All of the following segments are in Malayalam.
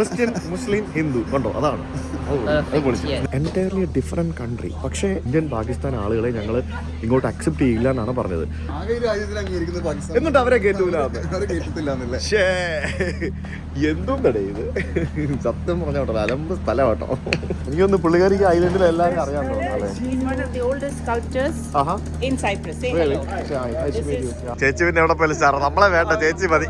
ക്രിസ്ത്യൻ, മുസ്ലിം, ഹിന്ദു കണ്ടോ, അതാണ് എൻറ്റയർലി ഡിഫറെന്റ് കൺട്രി. പക്ഷേ ഇന്ത്യൻ പാകിസ്ഥാൻ ആളുകളെ ഞങ്ങൾ ഇങ്ങോട്ട് അക്സെപ്റ്റ് ചെയ്യില്ല എന്നാണ് പറഞ്ഞത്. എന്നിട്ട് അവരെ കേട്ടൂല. എന്തും തടേ ഇത് സത്യം പറഞ്ഞോട്ടോ, അലമ്പ് സ്ഥലം കേട്ടോ. എനിക്കൊന്ന് പുള്ളിക്കാരിക്ക് ഐലൻഡിൽ എല്ലാവരും അറിയാൻ ചേച്ചി പിന്നെ എവിടെ പോലും സാർ നമ്മളെ വേണ്ട, ചേച്ചി മതി.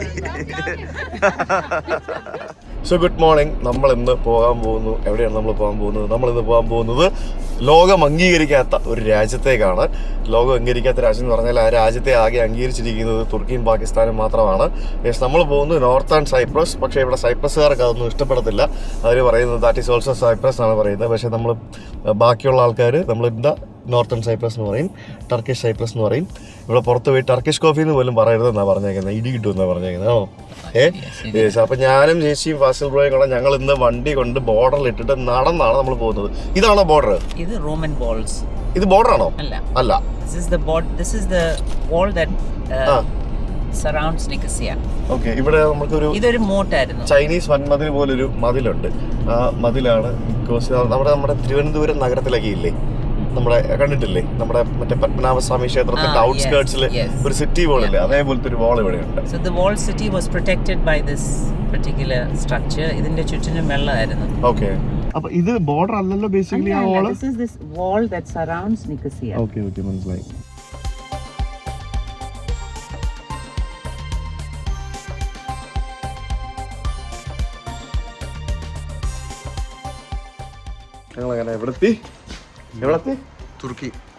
So good morning. നമ്മൾ ഇന്ന് പോകാൻ പോകുന്നു. എവിടെയാണ് നമ്മൾ പോകാൻ പോകുന്നത്? നമ്മളിന്ന് പോകാൻ പോകുന്നത് ലോകം അംഗീകരിക്കാത്ത ഒരു രാജ്യത്തേക്കാണ്. ലോകം അംഗീകരിക്കാത്ത രാജ്യം എന്ന് പറഞ്ഞാൽ ആ രാജ്യത്തെ ആകെ അംഗീകരിച്ചിരിക്കുന്നത് തുർക്കിയും പാകിസ്ഥാനും മാത്രമാണ്. യെസ്, നമ്മൾ പോകുന്നത് നോർത്തേൺ സൈപ്രസ്. പക്ഷേ ഇവിടെ സൈപ്രസുകാർക്ക് അതൊന്നും ഇഷ്ടപ്പെടത്തില്ല. അവർ പറയുന്നത് ദാറ്റ് ഈസ് ഓൾസോ സൈപ്രസ് എന്നാണ് പറയുന്നത്. പക്ഷേ നമ്മൾ ബാക്കിയുള്ള ആൾക്കാർ നമ്മൾ എന്താ നോർത്തേൺ സൈപ്രസ് എന്ന് പറയും, ടർക്കിഷ് സൈപ്രസ് എന്ന് പറയും. ഇവിടെ പുറത്ത് പോയി ടർക്കിഷ് കോഫി എന്ന് പോലും പറയരുതെന്നാണ് പറഞ്ഞേക്കുന്നത്. ഇടി കിട്ടുമെന്നാണ് പറഞ്ഞേക്കുന്നത്. ആണോ? അപ്പൊ ഞാനും ചേച്ചിയും ഫാസിൽ ബ്രോയും കൂടെ ഞങ്ങൾ ഇന്ന് വണ്ടി കൊണ്ട് ബോർഡറിൽ ഇട്ടിട്ട് നടന്നാണ് നമ്മൾ പോകുന്നത്. ഇതാണോ ബോർഡർ? ഇത് റോമൻ വാൾസ്. ഇത് ബോർഡർ ആണോ? അല്ല. This is the wall that surrounds Nicosia. Okay, ഇവിടെ നമുക്കൊരു ഇതൊരു മോട്ടായിരുന്നു. ചൈനീസ് വൻമതിൽ പോലൊരു മതിലുണ്ട്. ആ മതിലാണ് നിക്കോസിയ. നമ്മുടെ തിരുവനന്തപുരം നഗരത്തിലൊക്കെ ഇല്ലേ, നമ്മുടെ കണ്ടിട്ടില്ലേ, നമ്മുടെ മറ്റേ പത്മനാഭസ്വാമി ക്ഷേത്രത്തിന്റെ ഔട്ട്സ്കേർട്സിൽ ഒരു സിറ്റി വാൾ ഇല്ലേ, അതേപോലത്തെ ഒരു വാൾ ഇവിടെയുണ്ട്. So the wall city was protected by this particular structure. ഇതിന്റെ ചുറ്റിനും വെള്ളമായിരുന്നു. ഓക്കെ, അപ്പൊ ഇത് ബോർഡർ അല്ലല്ലോ ബേസിക്കലി ആ വാൾ. This is this wall that surrounds Nicosia. Okay, മനസ്സിലായി. ഞങ്ങളങ്ങനെ എവിടെത്തി?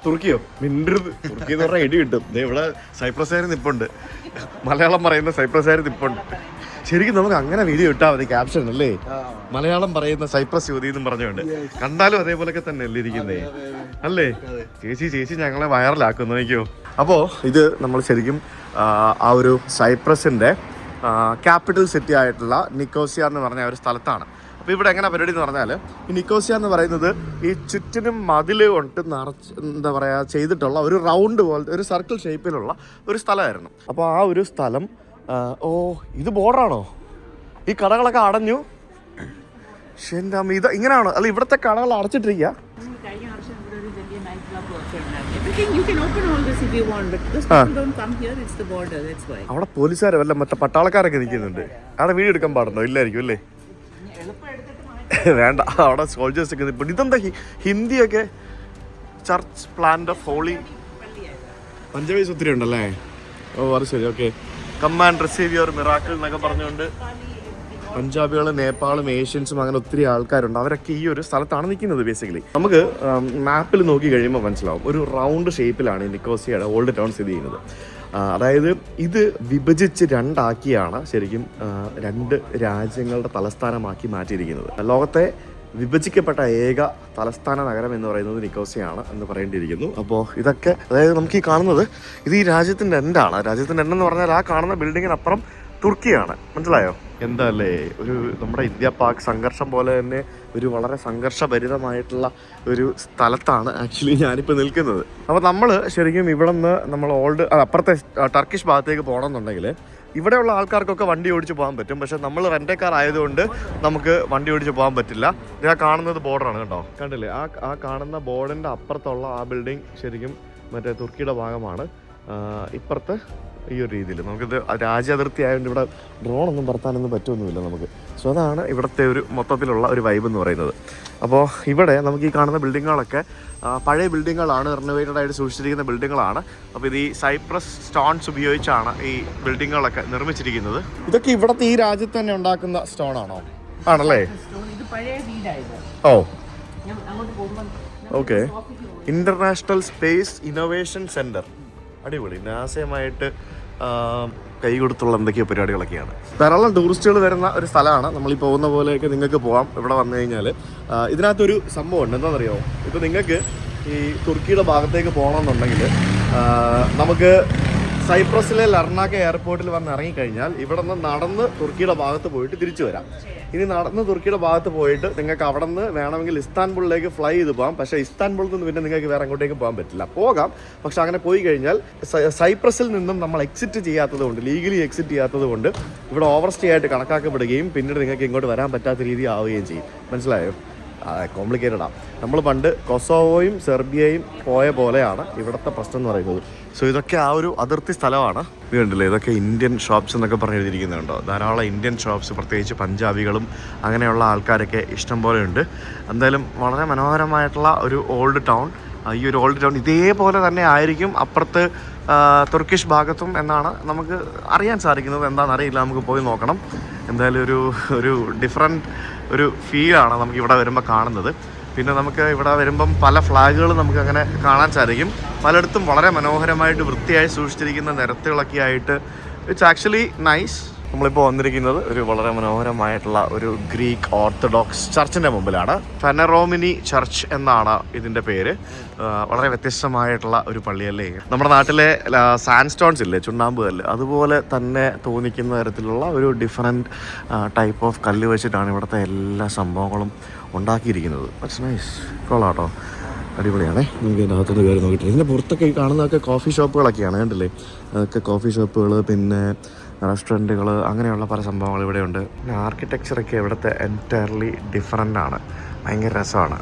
തുർക്കിയോ? മിണ്ടരുത്. തുർക്കി എന്ന് പറഞ്ഞാൽ ഇടി കിട്ടും. ഇവിടെ സൈപ്രസുകാർ നിപ്പുണ്ട്, മലയാളം പറയുന്ന സൈപ്രസുകാർ നിപ്പുണ്ട്. ശരിക്കും നമുക്ക് അങ്ങനെ വീഡിയോ ഇട്ടാൽ മതി, ക്യാപ്ഷൻ അല്ലേ, മലയാളം പറയുന്ന സൈപ്രസ് യുവതി എന്നും പറഞ്ഞുകൊണ്ട്. കണ്ടാലും അതേപോലൊക്കെ തന്നെ അല്ലേ ഇരിക്കുന്നേ, അല്ലേ? ചേച്ചി ഞങ്ങളെ വൈറലാക്കുന്നു നോക്കിയോ. അപ്പോൾ ഇത് നമ്മൾ ശരിക്കും ആ ഒരു സൈപ്രസിന്റെ ക്യാപിറ്റൽ സിറ്റി ആയിട്ടുള്ള നിക്കോസിയ എന്ന് പറഞ്ഞ ഒരു സ്ഥലത്താണ്. അപ്പോൾ ഇവിടെ എങ്ങനെ പരിപാടി എന്ന് പറഞ്ഞാൽ, ഈ നിക്കോസിയ എന്ന് പറയുന്നത് ഈ ചുറ്റിനും മതിൽ കൊണ്ട് എന്താ പറയുക ചെയ്തിട്ടുള്ള ഒരു റൗണ്ട് പോലത്തെ ഒരു സർക്കിൾ ഷേപ്പിലുള്ള ഒരു സ്ഥലമായിരുന്നു. അപ്പോൾ ആ ഒരു സ്ഥലം ഇത് ബോർഡറാണോ? ഈ കടകളൊക്കെ അടഞ്ഞു. എൻ്റെ അമ്മ, ഇത് ഇങ്ങനെയാണോ? അല്ല, ഇവിടുത്തെ കടകൾ അടച്ചിട്ടിരിക്കുക. അവിടെ പോലീസുകാരെ വല്ല മറ്റേ പട്ടാളക്കാരൊക്കെ നിൽക്കുന്നുണ്ട്. അവിടെ വീഡിയോ എടുക്കാൻ പാടുണ്ടോ? ഇല്ലായിരിക്കും അല്ലേ? വേണ്ട, അവിടെ സോൾജേഴ്സ് ഒക്കെ നിൽപ്പുണ്ട്. ഇതെന്താ ഹിന്ദിയൊക്കെ? ചർച്ച് പ്ലാന്റ് ഓഫ് ഹോളി പഞ്ചവീസ് ഒത്തിരി ഉണ്ടല്ലേ? ഓ, അത് ശരി. Okay, come and receive your miracle എന്നൊക്കെ പറഞ്ഞുകൊണ്ട് പഞ്ചാബികളും നേപ്പാളും ഏഷ്യൻസും അങ്ങനെ ഒത്തിരി ആൾക്കാരുണ്ട്. അവരൊക്കെ ഈ ഒരു സ്ഥലത്താണ് നിൽക്കുന്നത്. ബേസിക്കലി നമുക്ക് മാപ്പിൽ നോക്കി കഴിയുമ്പോൾ മനസ്സിലാവും, ഒരു റൗണ്ട് ഷേപ്പിലാണ് ഈ നിക്കോസിയയുടെ ഓൾഡ് ടൗൺ സ്ഥിതി ചെയ്യുന്നത്. അതായത് ഇത് വിഭജിച്ച് രണ്ടാക്കിയാണ് ശരിക്കും രണ്ട് രാജ്യങ്ങളുടെ തലസ്ഥാനമാക്കി മാറ്റിയിരിക്കുന്നത്. ലോകത്തെ വിഭജിക്കപ്പെട്ട ഏക തലസ്ഥാന നഗരം എന്ന് പറയുന്നത് നിക്കോസിയാണ് എന്ന് പറയേണ്ടിയിരിക്കുന്നു. അപ്പോൾ ഇതൊക്കെ, അതായത് നമുക്ക് ഈ കാണുന്നത് ഇത് ഈ രാജ്യത്തിൻ്റെ എൻഡാണ്. രാജ്യത്തിൻ്റെ എൻഡെന്ന് പറഞ്ഞാൽ ആ കാണുന്ന ബിൽഡിങ്ങിനപ്പുറം തുർക്കിയാണ്. മനസ്സിലായോ? എന്താ അല്ലേ, ഒരു നമ്മുടെ ഇന്ത്യ പാക് സംഘർഷം പോലെ തന്നെ ഒരു വളരെ സംഘർഷഭരിതമായിട്ടുള്ള ഒരു സ്ഥലത്താണ് ആക്ച്വലി ഞാനിപ്പോൾ നിൽക്കുന്നത്. അപ്പോൾ നമ്മൾ ശരിക്കും ഇവിടെ നിന്ന് നമ്മൾ അപ്പുറത്തെ ടർക്കിഷ് ഭാഗത്തേക്ക് പോകണമെന്നുണ്ടെങ്കിൽ ഇവിടെയുള്ള ആൾക്കാർക്കൊക്കെ വണ്ടി ഓടിച്ച് പോകാൻ പറ്റും. പക്ഷെ നമ്മൾ റെൻ്റേ കാർ ആയതുകൊണ്ട് നമുക്ക് വണ്ടി ഓടിച്ച് പോകാൻ പറ്റില്ല. ഞാൻ കാണുന്നത് ബോർഡറാണ്, കേട്ടോ. കണ്ടില്ലേ, ആ കാണുന്ന ബോർഡിൻ്റെ അപ്പുറത്തുള്ള ആ ബിൽഡിംഗ് ശരിക്കും മറ്റേ തുർക്കിയുടെ ഭാഗമാണ്. ഇപ്പുറത്ത് ഈ ഒരു രീതിയിൽ നമുക്കിത് രാജ്യാതിർത്തി ആയതുകൊണ്ട് ഇവിടെ ഡ്രോണൊന്നും പറത്താനൊന്നും പറ്റുമൊന്നുമില്ല നമുക്ക്. സോ അതാണ് ഇവിടുത്തെ ഒരു മൊത്തത്തിലുള്ള ഒരു വൈബ് എന്ന് പറയുന്നത്. അപ്പോൾ ഇവിടെ നമുക്ക് ഈ കാണുന്ന ബിൽഡിങ്ങുകളൊക്കെ പഴയ ബിൽഡിങ്ങുകളാണ്, റിനോവേറ്റഡ് ആയിട്ട് സൂക്ഷിച്ചിരിക്കുന്ന ബിൽഡിങ്ങുകളാണ്. അപ്പോൾ ഇത് ഈ സൈപ്രസ് സ്റ്റോൺസ് ഉപയോഗിച്ചാണ് ഈ ബിൽഡിങ്ങുകളൊക്കെ നിർമ്മിച്ചിരിക്കുന്നത്. ഇതൊക്കെ ഇവിടുത്തെ ഈ രാജ്യത്ത് തന്നെ ഉണ്ടാക്കുന്ന സ്റ്റോൺ ആണോ? ആണല്ലേ? Oh, okay. International space innovation centre, അടിപൊളി. നാസയുമായിട്ട് കൈ കൊടുത്തുള്ള എന്തൊക്കെയോ പരിപാടികളൊക്കെയാണ്. ധാരാളം ടൂറിസ്റ്റുകൾ വരുന്ന ഒരു സ്ഥലമാണ്. നമ്മളീ പോകുന്ന പോലെയൊക്കെ നിങ്ങൾക്ക് പോകാം ഇവിടെ വന്നു കഴിഞ്ഞാൽ. ഇതിനകത്തൊരു സംഭവമുണ്ട്, എന്താണെന്നറിയോ? ഇപ്പോൾ നിങ്ങൾക്ക് ഈ തുർക്കിയുടെ ഭാഗത്തേക്ക് പോകണമെന്നുണ്ടെങ്കിൽ നമുക്ക് സൈപ്രസിലെ ലർണാക്ക എയർപോർട്ടിൽ വന്ന് ഇറങ്ങിക്കഴിഞ്ഞാൽ ഇവിടെ നിന്ന് നടന്ന് തുർക്കിയുടെ ഭാഗത്ത് പോയിട്ട് തിരിച്ചു വരാം. ഇനി നടന്ന് തുർക്കിയുടെ ഭാഗത്ത് പോയിട്ട് നിങ്ങൾക്ക് അവിടെ നിന്ന് വേണമെങ്കിൽ ഇസ്താൻബുളിലേക്ക് ഫ്ലൈ ചെയ്ത് പോകാം. പക്ഷേ ഇസ്താൻബുളിൽ നിന്ന് പിന്നെ നിങ്ങൾക്ക് വേറെ അങ്ങോട്ടേക്ക് പോകാൻ പറ്റില്ല. പോകാം, പക്ഷെ അങ്ങനെ പോയി കഴിഞ്ഞാൽ സൈപ്രസിൽ നിന്നും നമ്മൾ എക്സിറ്റ് ചെയ്യാത്തത് കൊണ്ട്, ലീഗലി എക്സിറ്റ് ചെയ്യാത്തത് കൊണ്ട് ഇവിടെ ഓവർ സ്റ്റേ ആയിട്ട് കണക്കാക്കപ്പെടുകയും പിന്നീട് നിങ്ങൾക്ക് ഇങ്ങോട്ട് വരാൻ പറ്റാത്ത രീതി ആവുകയും ചെയ്യും. മനസ്സിലായോ? കോംപ്ലിക്കേറ്റഡാണ്. നമ്മൾ പണ്ട് കൊസോവോയും സെർബിയയും പോയ പോലെയാണ് ഇവിടുത്തെ പ്രശ്നം എന്ന് പറയുന്നത്. സോ ഇതൊക്കെ ആ ഒരു അതിർത്തി സ്ഥലമാണ്. ഇത് കണ്ടില്ലേ, ഇതൊക്കെ ഇന്ത്യൻ ഷോപ്സ് എന്നൊക്കെ പറഞ്ഞ് എഴുതിയിരിക്കുന്നുണ്ടോ. ധാരാളം ഇന്ത്യൻ ഷോപ്സ്, പ്രത്യേകിച്ച് പഞ്ചാബികളും അങ്ങനെയുള്ള ആൾക്കാരൊക്കെ ഇഷ്ടം പോലെ ഉണ്ട്. എന്തായാലും വളരെ മനോഹരമായിട്ടുള്ള ഒരു ഓൾഡ് ടൗൺ. ഈ ഒരു ഓൾഡ് ടൗൺ ഇതേപോലെ തന്നെ ആയിരിക്കും അപ്പുറത്ത് തുർക്കിഷ് ഭാഗത്തും എന്നാണ് നമുക്ക് അറിയാൻ സാധിക്കുന്നത്. എന്താണെന്നറിയില്ല, നമുക്ക് പോയി നോക്കണം. എന്തായാലും ഒരു ഡിഫറെൻറ്റ് ഒരു ഫീലാണ് നമുക്ക് ഇവിടെ വരുമ്പോൾ കാണുന്നത്. പിന്നെ നമുക്ക് ഇവിടെ വരുമ്പം പല ഫ്ലാഗുകൾ നമുക്ക് അങ്ങനെ കാണാൻ സാധിക്കും. പലയിടത്തും വളരെ മനോഹരമായിട്ട് വൃത്തിയായി സൂക്ഷിച്ചിരിക്കുന്ന നിരത്തുകളൊക്കെ ആയിട്ട്. It's actually nice. നമ്മളിപ്പോൾ വന്നിരിക്കുന്നത് ഒരു വളരെ മനോഹരമായിട്ടുള്ള ഒരു ഗ്രീക്ക് ഓർത്തഡോക്സ് ചർച്ചിൻ്റെ മുമ്പിലാണ്. ഫെനറോമിനി ചർച്ച് എന്നാണ് ഇതിൻ്റെ പേര്. വളരെ വ്യത്യസ്തമായിട്ടുള്ള ഒരു പള്ളിയല്ലേ. നമ്മുടെ നാട്ടിലെ സാൻഡ് സ്റ്റോൺസ് ഇല്ലേ, ചുണ്ണാമ്പ് കല്ല്, അതുപോലെ തന്നെ തോന്നിക്കുന്ന തരത്തിലുള്ള ഒരു ഡിഫറെൻറ്റ് ടൈപ്പ് ഓഫ് കല്ല് വെച്ചിട്ടാണ് ഇവിടുത്തെ എല്ലാ സംഭവങ്ങളും ഉണ്ടാക്കിയിരിക്കുന്നത്. It's nice. കൊള്ളാട്ടോ, അടിപൊളിയാണേ. നമുക്ക് ഇതിൻ്റെ അകത്തുനിന്ന് കയറി നോക്കിയിട്ട് ഇതിൻ്റെ പുറത്തൊക്കെ ഈ കാണുന്നതൊക്കെ കോഫി ഷോപ്പുകളൊക്കെയാണ്. കണ്ടില്ലേ, അതൊക്കെ കോഫി ഷോപ്പുകൾ, പിന്നെ റെസ്റ്റോറൻറ്റുകൾ, അങ്ങനെയുള്ള പല സംഭവങ്ങൾ ഇവിടെയുണ്ട്. പിന്നെ ആർക്കിടെക്ചറൊക്കെ ഇവിടുത്തെ എൻറ്റയർലി ഡിഫറൻ്റ് ആണ്. ഭയങ്കര രസമാണ്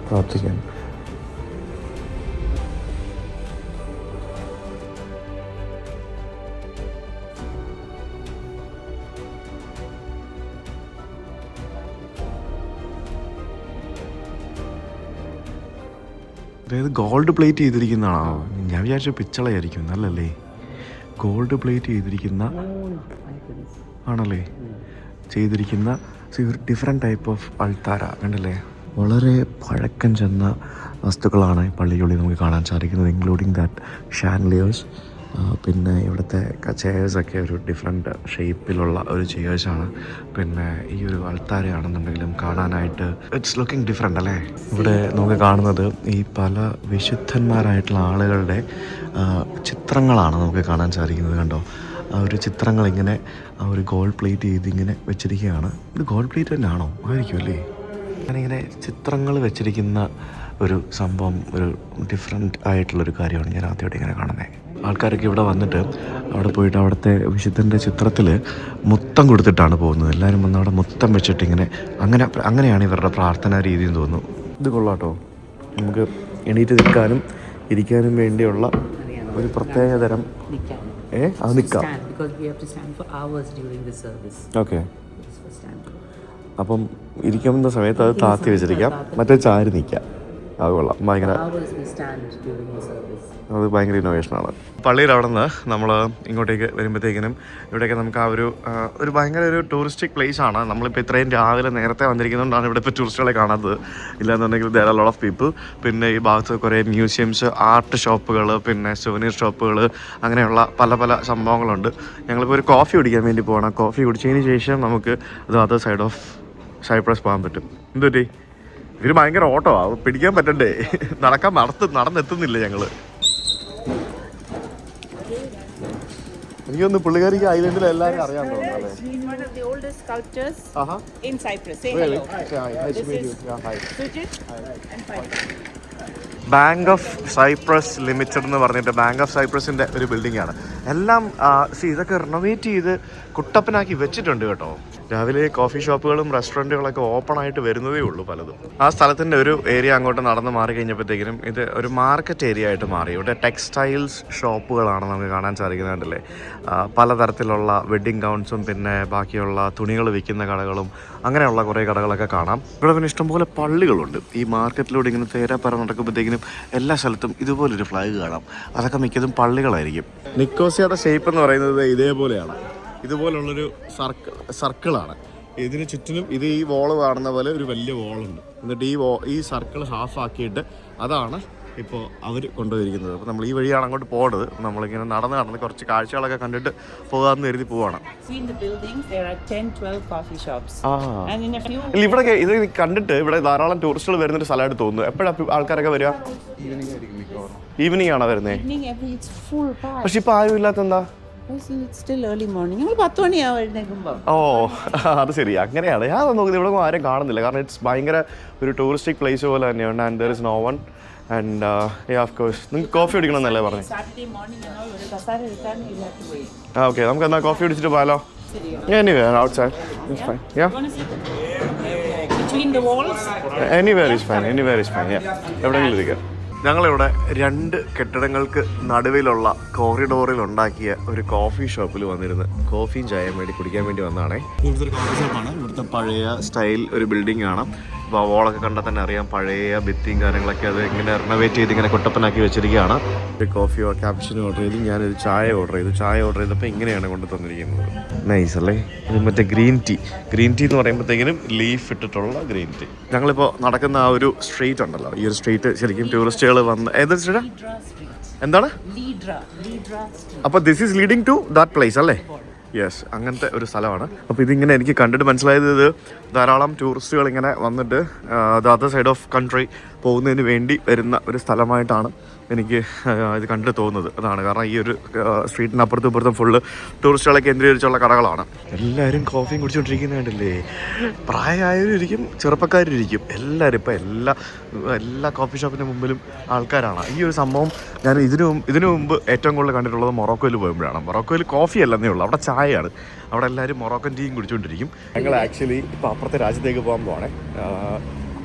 പ്രാർത്ഥിക്കാൻ. അതായത് ഗോൾഡ് പ്ലേറ്റ് ചെയ്തിരിക്കുന്നതാണോ? ഞാൻ വിചാരിച്ച പിച്ചളയായിരിക്കും. നല്ലല്ലേ, ഗോൾഡ് പ്ലേറ്റ് ചെയ്തിരിക്കുന്ന ആണല്ലേ ചെയ്തിരിക്കുന്ന ഡിഫറെൻറ്റ് ടൈപ്പ് ഓഫ് അൾത്താര. കണ്ടല്ലേ, വളരെ പഴക്കം ചെന്ന വസ്തുക്കളാണ് ഈ പള്ളിക്കുള്ളിൽ നമുക്ക് കാണാൻ സാധിക്കുന്നത്, ഇൻക്ലൂഡിങ് ദാറ്റ് ഷാൻലിയേഴ്സ്. പിന്നെ ഇവിടുത്തെ ചെയേഴ്സൊക്കെ ഒരു ഡിഫറെൻറ്റ് ഷേപ്പിലുള്ള ഒരു ചെയേഴ്സാണ്. പിന്നെ ഈ ഒരു അൾത്താരയാണെന്നുണ്ടെങ്കിലും കാണാനായിട്ട് ഇറ്റ്സ് ലുക്കിംഗ് ഡിഫറെൻ്റ് അല്ലേ. ഇവിടെ നമുക്ക് കാണുന്നത് ഈ പല വിശുദ്ധന്മാരായിട്ടുള്ള ആളുകളുടെ ചിത്രങ്ങളാണ് നമുക്ക് കാണാൻ സാധിക്കുന്നത്. കണ്ടോ, ആ ഒരു ചിത്രങ്ങളിങ്ങനെ ആ ഒരു ഗോൾഡ് പ്ലേറ്റ് ചെയ്ത് ഇങ്ങനെ വെച്ചിരിക്കുകയാണ്. ഇത് ഗോൾഡ് പ്ലേറ്റ് തന്നെ ആണോ? ആയിരിക്കും അല്ലേ. ഞാനിങ്ങനെ ചിത്രങ്ങൾ വെച്ചിരിക്കുന്ന ഒരു സംഭവം, ഒരു ഡിഫറെൻ്റ് ആയിട്ടുള്ളൊരു കാര്യമാണ് ഞാൻ ആദ്യമായിട്ട് ഇങ്ങനെ കാണുന്നത്. ആൾക്കാരൊക്കെ ഇവിടെ വന്നിട്ട് അവിടെ പോയിട്ട് അവിടുത്തെ വിശുദ്ധൻ്റെ ചിത്രത്തിൽ മുത്തം കൊടുത്തിട്ടാണ് പോകുന്നത്. എല്ലാവരും വന്ന് അവിടെ മുത്തം വെച്ചിട്ട് ഇങ്ങനെ അങ്ങനെയാണ് ഇവരുടെ പ്രാർത്ഥനാ രീതി എന്ന് തോന്നുന്നു. ഇത് കൊള്ളാട്ടോ, നമുക്ക് എണീറ്റ് നിൽക്കാനും ഇരിക്കാനും വേണ്ടിയുള്ള ഒരു പ്രത്യേക തരം അത് നിൽക്കാം. ഓക്കെ, അപ്പം ഇരിക്കുന്ന സമയത്ത് അത് താത്തി വെച്ചിരിക്കാം, മറ്റേ ചാരി നിൽക്കാം. അത് കൊള്ളാം, ഭയങ്കര അത് ഭയങ്കര ഇന്നോവേഷനാണ്. പള്ളിയുടെ അവിടെ നിന്ന് നമ്മൾ ഇങ്ങോട്ടേക്ക് വരുമ്പോഴത്തേക്കിനും ഇവിടെയൊക്കെ നമുക്ക് ആ ഒരു ഭയങ്കര ഒരു ടൂറിസ്റ്റിക് പ്ലേസ് ആണ്. നമ്മളിപ്പോൾ ഇത്രയും രാവിലെ നേരത്തെ വന്നിരിക്കുന്നതുകൊണ്ടാണ് ഇവിടെ ഇപ്പോൾ ടൂറിസ്റ്റുകളെ കാണാത്തത്. ഇല്ലാന്നുണ്ടെങ്കിൽ there are lot of people. പിന്നെ ഈ ഭാഗത്ത് കുറേ മ്യൂസിയംസ്, ആർട്ട് ഷോപ്പുകൾ, പിന്നെ സുവനീർ ഷോപ്പുകൾ, അങ്ങനെയുള്ള പല പല സംഭവങ്ങളുണ്ട്. ഞങ്ങളിപ്പോൾ ഒരു കോഫി കുടിക്കാൻ വേണ്ടി പോകണം. കോഫി കുടിച്ചതിന് ശേഷം നമുക്ക് അത് അതർ സൈഡ് ഓഫ് സൈപ്രസ് പോകാൻ പറ്റും. എന്തുപറ്റി? ഇവർ ഭയങ്കര ഓട്ടോ ആണ്, പിടിക്കാൻ പറ്റണ്ടേ, നടന്നെത്തുന്നില്ല ഞങ്ങൾ. എനിക്കൊന്ന് പുള്ളിക്കാരിക്ക് ഐലൻഡിൽ എല്ലാവരും അറിയാൻ തോന്നുന്നു. ബാങ്ക് ഓഫ് സൈപ്രസ് ലിമിറ്റഡ് എന്ന് പറഞ്ഞിട്ട് ബാങ്ക് ഓഫ് സൈപ്രസിൻ്റെ ഒരു ബിൽഡിംഗ് ആണ്. എല്ലാം ഇതൊക്കെ റിനോവേറ്റ് ചെയ്ത് കുട്ടപ്പനാക്കി വെച്ചിട്ടുണ്ട് കേട്ടോ. രാവിലെ കോഫി ഷോപ്പുകളും റെസ്റ്റോറൻറ്റുകളൊക്കെ ഓപ്പൺ ആയിട്ട് വരുന്നതേ ഉള്ളൂ പലതും. ആ സ്ഥലത്തിൻ്റെ ഒരു ഏരിയ അങ്ങോട്ട് നടന്ന് മാറി കഴിഞ്ഞപ്പോഴത്തേക്കിനും ഇത് ഒരു മാർക്കറ്റ് ഏരിയ ആയിട്ട് മാറി. ഇവിടെ ടെക്സ്റ്റൈൽസ് ഷോപ്പുകളാണ് നമുക്ക് കാണാൻ സാധിക്കുന്നുണ്ടല്ലേ. പലതരത്തിലുള്ള വെഡ്ഡിങ് ഗൗൺസും പിന്നെ ബാക്കിയുള്ള തുണികൾ വിൽക്കുന്ന കടകളും അങ്ങനെയുള്ള കുറേ കടകളൊക്കെ കാണാം. ഇവിടെ പിന്നെ ഇഷ്ടംപോലെ പള്ളികളുണ്ട്. ഈ മാർക്കറ്റിലൂടെ ഇങ്ങനെ തേരാപ്പറ നടക്കുമ്പോഴത്തേക്കിനും എല്ലാ സ്ഥലത്തും ഇതുപോലൊരു ഫ്ലാഗ് കാണാം. അതൊക്കെ മിക്കതും പള്ളികളായിരിക്കും. നിക്കോസിയയുടെ ഷേപ്പ് എന്ന് പറയുന്നത് ഇതേപോലെയാണ്. ഇതുപോലുള്ളൊരു സർക്കിളാണ്. ഇതിന് ചുറ്റിനും ഈ വോള് കാണുന്ന പോലെ ഒരു വലിയ വോളുണ്ട്. എന്നിട്ട് ഈ സർക്കിൾ ഹാഫ് ആക്കിയിട്ട് അതാണ് ഇപ്പോൾ അവർ കൊണ്ടുപോയിരിക്കുന്നത്. അപ്പോൾ നമ്മൾ ഈ വഴിയാണ് അങ്ങോട്ട് പോകുന്നത്. നമ്മളിങ്ങനെ നടന്ന് കുറച്ച് കാഴ്ചകളൊക്കെ കണ്ടിട്ട് പോകാമെന്ന് കരുതി പോവാണ്. ഇവിടെ ഇത് കണ്ടിട്ട് ഇവിടെ ധാരാളം ടൂറിസ്റ്റുകൾ വരുന്നൊരു സ്ഥലമായിട്ട് തോന്നുന്നു. എപ്പോഴാണ് ആൾക്കാരൊക്കെ വരിക? ഈവനിങ് ആണോ വരുന്നത്? പക്ഷെ ഇപ്പൊ ആരും ഇല്ലാത്ത എന്താ? ഓ അത് ശരി, അങ്ങനെയാണ്. ഞാൻ നോക്കുന്നത് ഇവിടെ ആരും കാണുന്നില്ല. കാരണം ഇറ്റ്സ് ഭയങ്കര ഒരു ടൂറിസ്റ്റിക് പ്ലേസ് പോലെ തന്നെയാണ്. And there is no one. And of course നിങ്ങൾക്ക് കോഫി കുടിക്കണം എന്നല്ലേ പറഞ്ഞു? ഓക്കെ, നമുക്ക് എന്നാൽ കോഫി കുടിച്ചിട്ട് പോയാലോ? Anywhere outside is fine. Yeah. Between the walls. Anywhere is fine. Anywhere is fine. Yeah. എവിടെയെങ്കിലും ഇരിക്കാം. ഞങ്ങളിവിടെ 2 കെട്ടിടങ്ങൾക്ക് നടുവിലുള്ള കോറിഡോറിൽ ഉണ്ടാക്കിയ ഒരു കോഫി ഷോപ്പിൽ വന്നിരുന്ന് കോഫിയും ചായയും വേണ്ടി കുടിക്കാൻ വേണ്ടി വന്നതാണേ. ഇവിടുത്തെ ഒരു കോഫി ഷോപ്പാണ്. ഇവിടുത്തെ പഴയ സ്റ്റൈൽ ഒരു ബിൽഡിംഗ് ആണ്. വോളൊക്കെ കണ്ടാൽ തന്നെ അറിയാം പഴയ ഭിത്തിയും കാര്യങ്ങളൊക്കെ. അത് ഇങ്ങനെ റിനോവേറ്റ് ചെയ്ത് ഇങ്ങനെ കുട്ടപ്പനാക്കി വെച്ചിരിക്കുകയാണ്. ഒരു കോഫിയോ ക്യാപ്ച്ചിനോ ഓർഡർ ചെയ്തു. ഞാനൊരു ചായ ഓർഡർ ചെയ്തു. ചായ ഓർഡർ ചെയ്തപ്പോൾ ഇങ്ങനെയാണ് കൊണ്ട് തന്നിരിക്കുന്നത്. നൈസ് അല്ലേ? ഇത് മറ്റേ ഗ്രീൻ ടീ എന്ന് പറയുമ്പോഴത്തേക്കിനും ലീഫ് ഇട്ടിട്ടുള്ള ഗ്രീൻ ടീ. ഞങ്ങളിപ്പോൾ നടക്കുന്ന ആ ഒരു സ്ട്രീറ്റ് ഉണ്ടല്ലോ, ഈ ഒരു സ്ട്രീറ്റ് ശരിക്കും ടൂറിസ്റ്റുകൾ വന്ന് ഏത് സ്ട്രീറ്റാ? എന്താണ്? അപ്പോൾ this is leading to that place അല്ലേ? യെസ്, അങ്ങനത്തെ ഒരു സ്ഥലമാണ്. അപ്പോൾ ഇതിങ്ങനെ എനിക്ക് കണ്ടിട്ട് മനസ്സിലായത് ഇത് ധാരാളം ടൂറിസ്റ്റുകൾ ഇങ്ങനെ വന്നിട്ട് the other side of country പോകുന്നതിന് വേണ്ടി വരുന്ന ഒരു സ്ഥലമായിട്ടാണ് എനിക്ക് ഇത് കണ്ടിട്ട് തോന്നുന്നത്. അതാണ് കാരണം ഈ ഒരു സ്ട്രീറ്റിന് അപ്പുറത്തും ഇപ്പുറത്തും ഫുള്ള് ടൂറിസ്റ്റുകളെ കേന്ദ്രീകരിച്ചുള്ള കടകളാണ്. എല്ലാവരും കോഫിയും കുടിച്ചുകൊണ്ടിരിക്കുന്നത് കണ്ടില്ലേ? പ്രായമായവരും ഇരിക്കും, ചെറുപ്പക്കാരും ഇരിക്കും, എല്ലാവരും. ഇപ്പോൾ എല്ലാ കോഫി ഷോപ്പിൻ്റെ മുമ്പിലും ആൾക്കാരാണ്. ഈ ഒരു സംഭവം ഞാൻ ഇതിനു മുമ്പ് ഏറ്റവും കൂടുതൽ കണ്ടിട്ടുള്ളത് മൊറോക്കോയിൽ പോകുമ്പോഴാണ്. മൊറോക്കോയിൽ കോഫി അല്ലെന്നേ ഉള്ളൂ, അവിടെ ചായയാണ്. അവിടെ എല്ലാവരും മൊറോക്കൻ ടീയും കുടിച്ചുകൊണ്ടിരിക്കും. ഞങ്ങൾ ആക്ച്വലി ഇപ്പോൾ അപ്പുറത്തെ രാജ്യത്തേക്ക് പോകാൻ പോവാണേ.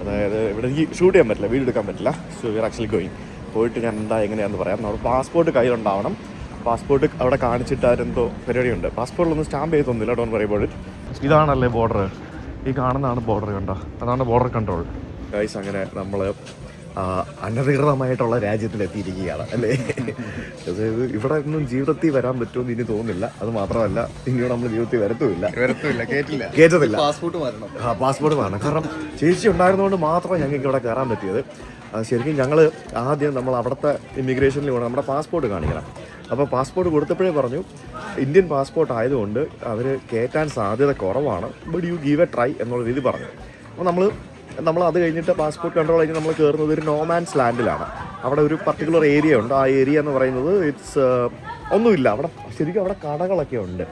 അതായത് ഇവിടെ എനിക്ക് ഷൂട്ട് ചെയ്യാൻ പറ്റില്ല, വീഡിയോ എടുക്കാൻ പറ്റില്ല. So we are actually going. പോയിട്ട് ഞാൻ എങ്ങനെയാണെന്ന് പറയാം. നമ്മുടെ പാസ്പോർട്ട് കയ്യിലുണ്ടാവണം. പാസ്പോർട്ട് അവിടെ കാണിച്ചിട്ട് ആരെന്തോ പരിപാടിയുണ്ട്. പാസ്പോർട്ടിലൊന്നും സ്റ്റാമ്പ് ചെയ്ത് തന്നില്ല. Don't worry about it. ഇതാണല്ലേ ബോർഡർ? ഈ കാണുന്നതാണ് ബോർഡർ. കണ്ടോ? അതാണ് ബോർഡർ കൺട്രോൾ. ഗൈസ്, അങ്ങനെ നമ്മൾ അനധികൃതമായിട്ടുള്ള രാജ്യത്തിലെത്തിയിരിക്കുകയാണ് അല്ലേ? അതായത് ഇവിടെ ഒന്നും ജീവിതത്തിൽ വരാൻ പറ്റുമെന്ന് ഇനി തോന്നുന്നില്ല. അത് മാത്രമല്ല, ഇനിയോട് നമ്മൾ ജീവിതത്തിൽ കേറ്റത്തില്ല. പാസ്പോർട്ട് മാറണം. കാരണം ചേച്ചി ഉണ്ടായിരുന്നതുകൊണ്ട് മാത്രമേ ഞങ്ങൾക്ക് ഇവിടെ കയറാൻ പറ്റിയത്. ശരിക്കും ഞങ്ങൾ ആദ്യം നമ്മൾ അവിടുത്തെ ഇമിഗ്രേഷനിൽ വേണം നമ്മുടെ പാസ്പോർട്ട് കാണിക്കണം. അപ്പോൾ പാസ്പോർട്ട് കൊടുത്തപ്പോഴേ പറഞ്ഞു ഇന്ത്യൻ പാസ്പോർട്ട് ആയതുകൊണ്ട് അവർ കയറ്റാൻ സാധ്യത കുറവാണ്, but you give A try എന്നുള്ള രീതി പറഞ്ഞു. അപ്പോൾ നമ്മൾ അത് കഴിഞ്ഞിട്ട് പാസ്പോർട്ട് കൺട്രോൾ കഴിഞ്ഞ് നമ്മൾ കയറുന്നത് ഒരു നോമാൻസ് ലാൻഡിലാണ്. അവിടെ ഒരു പർട്ടിക്കുലർ ഏരിയ ഉണ്ട്. ആ ഏരിയ എന്ന് പറയുന്നത് ഇറ്റ്സ് ഒന്നുമില്ല. അവിടെ ശരിക്കും അവിടെ കടകളൊക്കെ ഉണ്ട്.